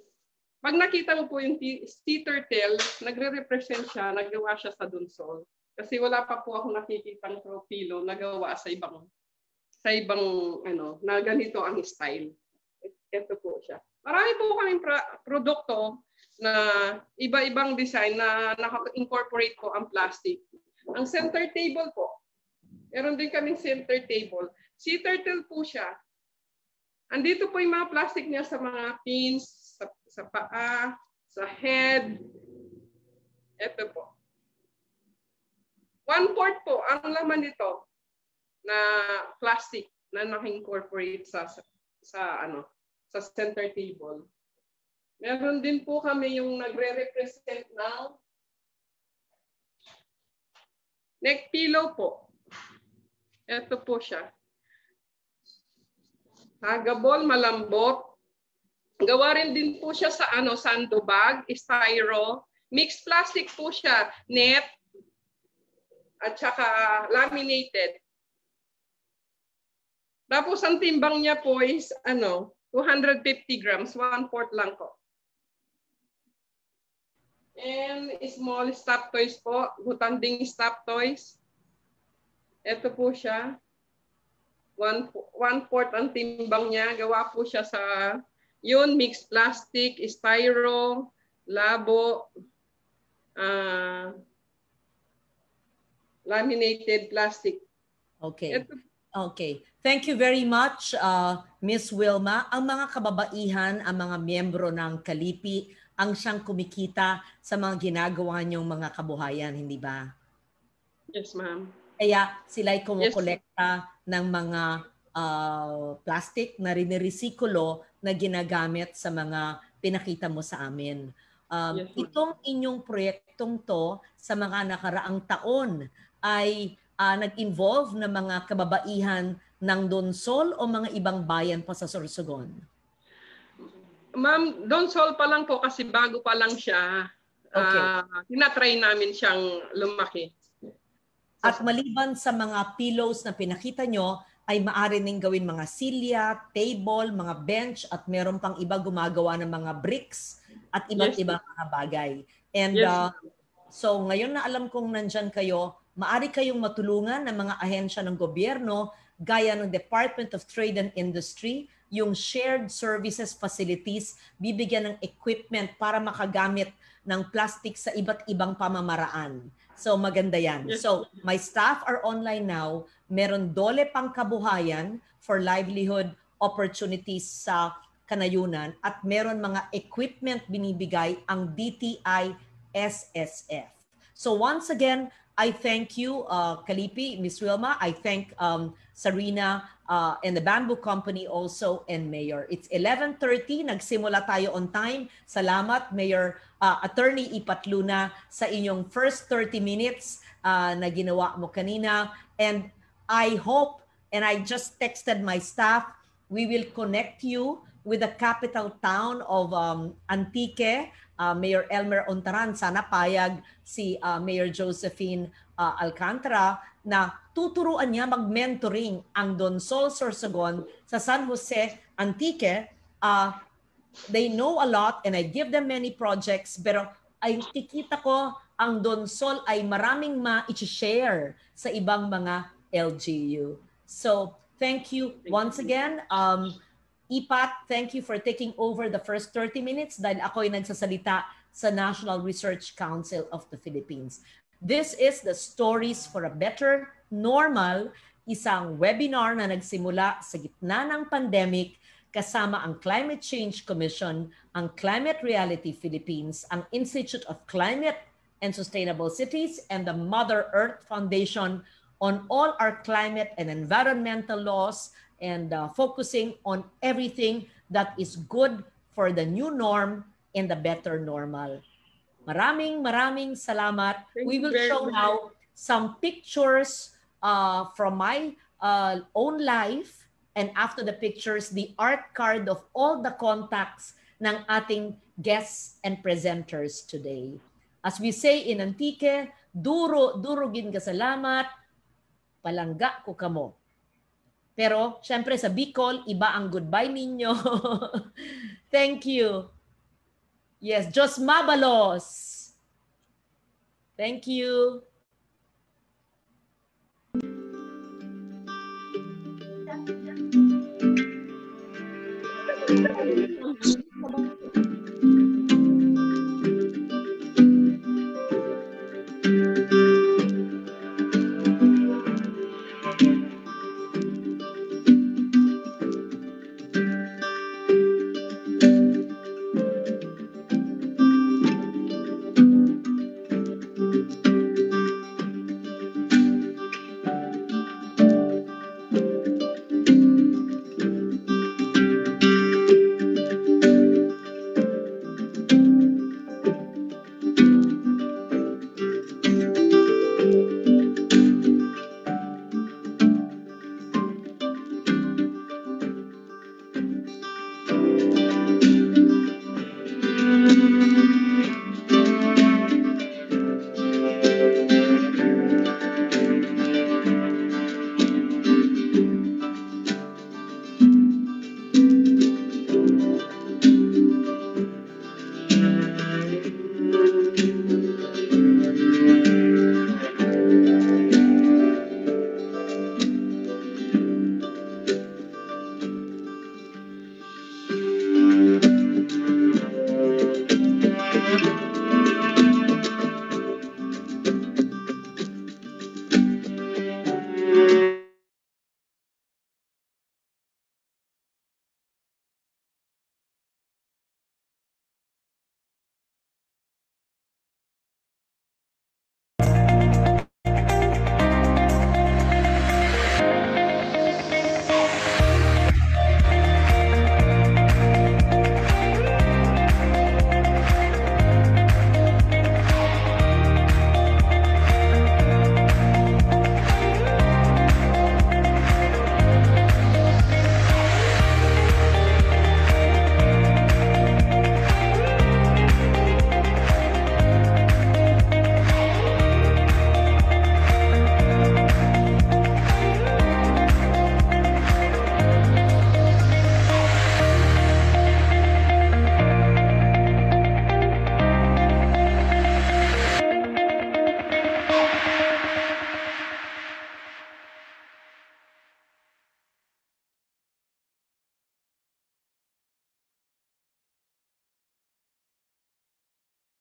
pag nakita mo po yung sea turtle, nagre-represent siya, nagawa siya sa dunsol. Kasi wala pa po ako nakikitang tropilo nagawa sa ibang ano, na ganito ang style. Ito po siya. Marami po kaming produkto na iba-ibang design na naka-incorporate po ang plastic. Ang center table po, meron din kaming center table. Sea turtle po siya. Andito po yung mga plastic niya sa mga pins, sa paa, sa head. Ito po. 1/4 po ang laman nito na plastic na naka-incorporate sa center table. Meron din po kami yung nagre-represent ng neck pillow po. Ito po siya. Hagable, malambot. Gawa rin din po siya sa sandbag, styro. Mixed plastic po siya, net, at saka laminated. Tapos ang timbang niya po is 250 grams, 1/4 lang po. And small stop toys po, butanding stop toys. Ito po siya. 1/4 ang timbang niya. Gawa po siya sa mixed plastic, styro, labo, laminated plastic. Okay. Okay. Thank you very much, Miss Wilma. Ang mga kababaihan, ang mga miyembro ng Kalipi, ang siyang kumikita sa mga ginagawa niyong mga kabuhayan, hindi ba? Yes, ma'am. Kaya sila'y kumukolekta ng mga plastic na riniresikulo na ginagamit sa mga pinakita mo sa amin. Yes, itong inyong proyektong to sa mga nakaraang taon ay nag-involve na mga kababaihan ng Donsol o mga ibang bayan pa sa Sorsogon? Ma'am, Donsol pa lang po kasi bago pa lang siya. Okay. Tinatry namin siyang lumaki. At maliban sa mga pillows na pinakita nyo, ay maaari ning gawin mga silya, table, mga bench, at meron pang iba gumagawa ng mga bricks at iba't ibang mga bagay. And so ngayon na alam kong nandyan kayo, maaari kayong matulungan ng mga ahensya ng gobyerno gaya ng Department of Trade and Industry, yung shared services facilities, bibigyan ng equipment para makagamit ng plastic sa iba't ibang pamamaraan. So maganda yan. So my staff are online now. Meron dole pang kabuhayan for livelihood opportunities sa Kanayunan at meron mga equipment binibigay ang DTI SSF. So once again, I thank you, Kalipi, Ms. Wilma. I thank Sarina and the Bamboo Company also, and Mayor. It's 11:30. Nagsimula tayo on time. Salamat, Mayor Attorney Ipat Luna, sa inyong first 30 minutes na ginawa mo kanina. And I hope, and I just texted my staff, we will connect you with the capital town of Antique, Mayor Elmer Ontaran. Sana payag si Mayor Josephine Alcantara na tuturuan niya mag-mentoring ang Donsol Sorsogon sa San Jose, Antique. They know a lot and I give them many projects, pero ay kikita ko ang Donsol ay maraming ma-share sa ibang mga LGU. So thank you once again. Ipat, thank you for taking over the first 30 minutes dahil ako'y nagsasalita sa National Research Council of the Philippines. This is the Stories for a Better Normal, isang webinar na nagsimula sa gitna ng pandemic kasama ang Climate Change Commission, ang Climate Reality Philippines, ang Institute of Climate and Sustainable Cities, and the Mother Earth Foundation on all our climate and environmental laws, and focusing on everything that is good for the new norm and the better normal. Maraming salamat. Thank We you will very show much. now some pictures from my own life, and after the pictures, the art card of all the contacts ng ating guests and presenters today. As we say in Antique, durugin ka salamat, palangga ko kamo. Pero, syempre sa Bicol, iba ang goodbye ninyo. Thank you. Yes, Jos Mabalos. Thank you.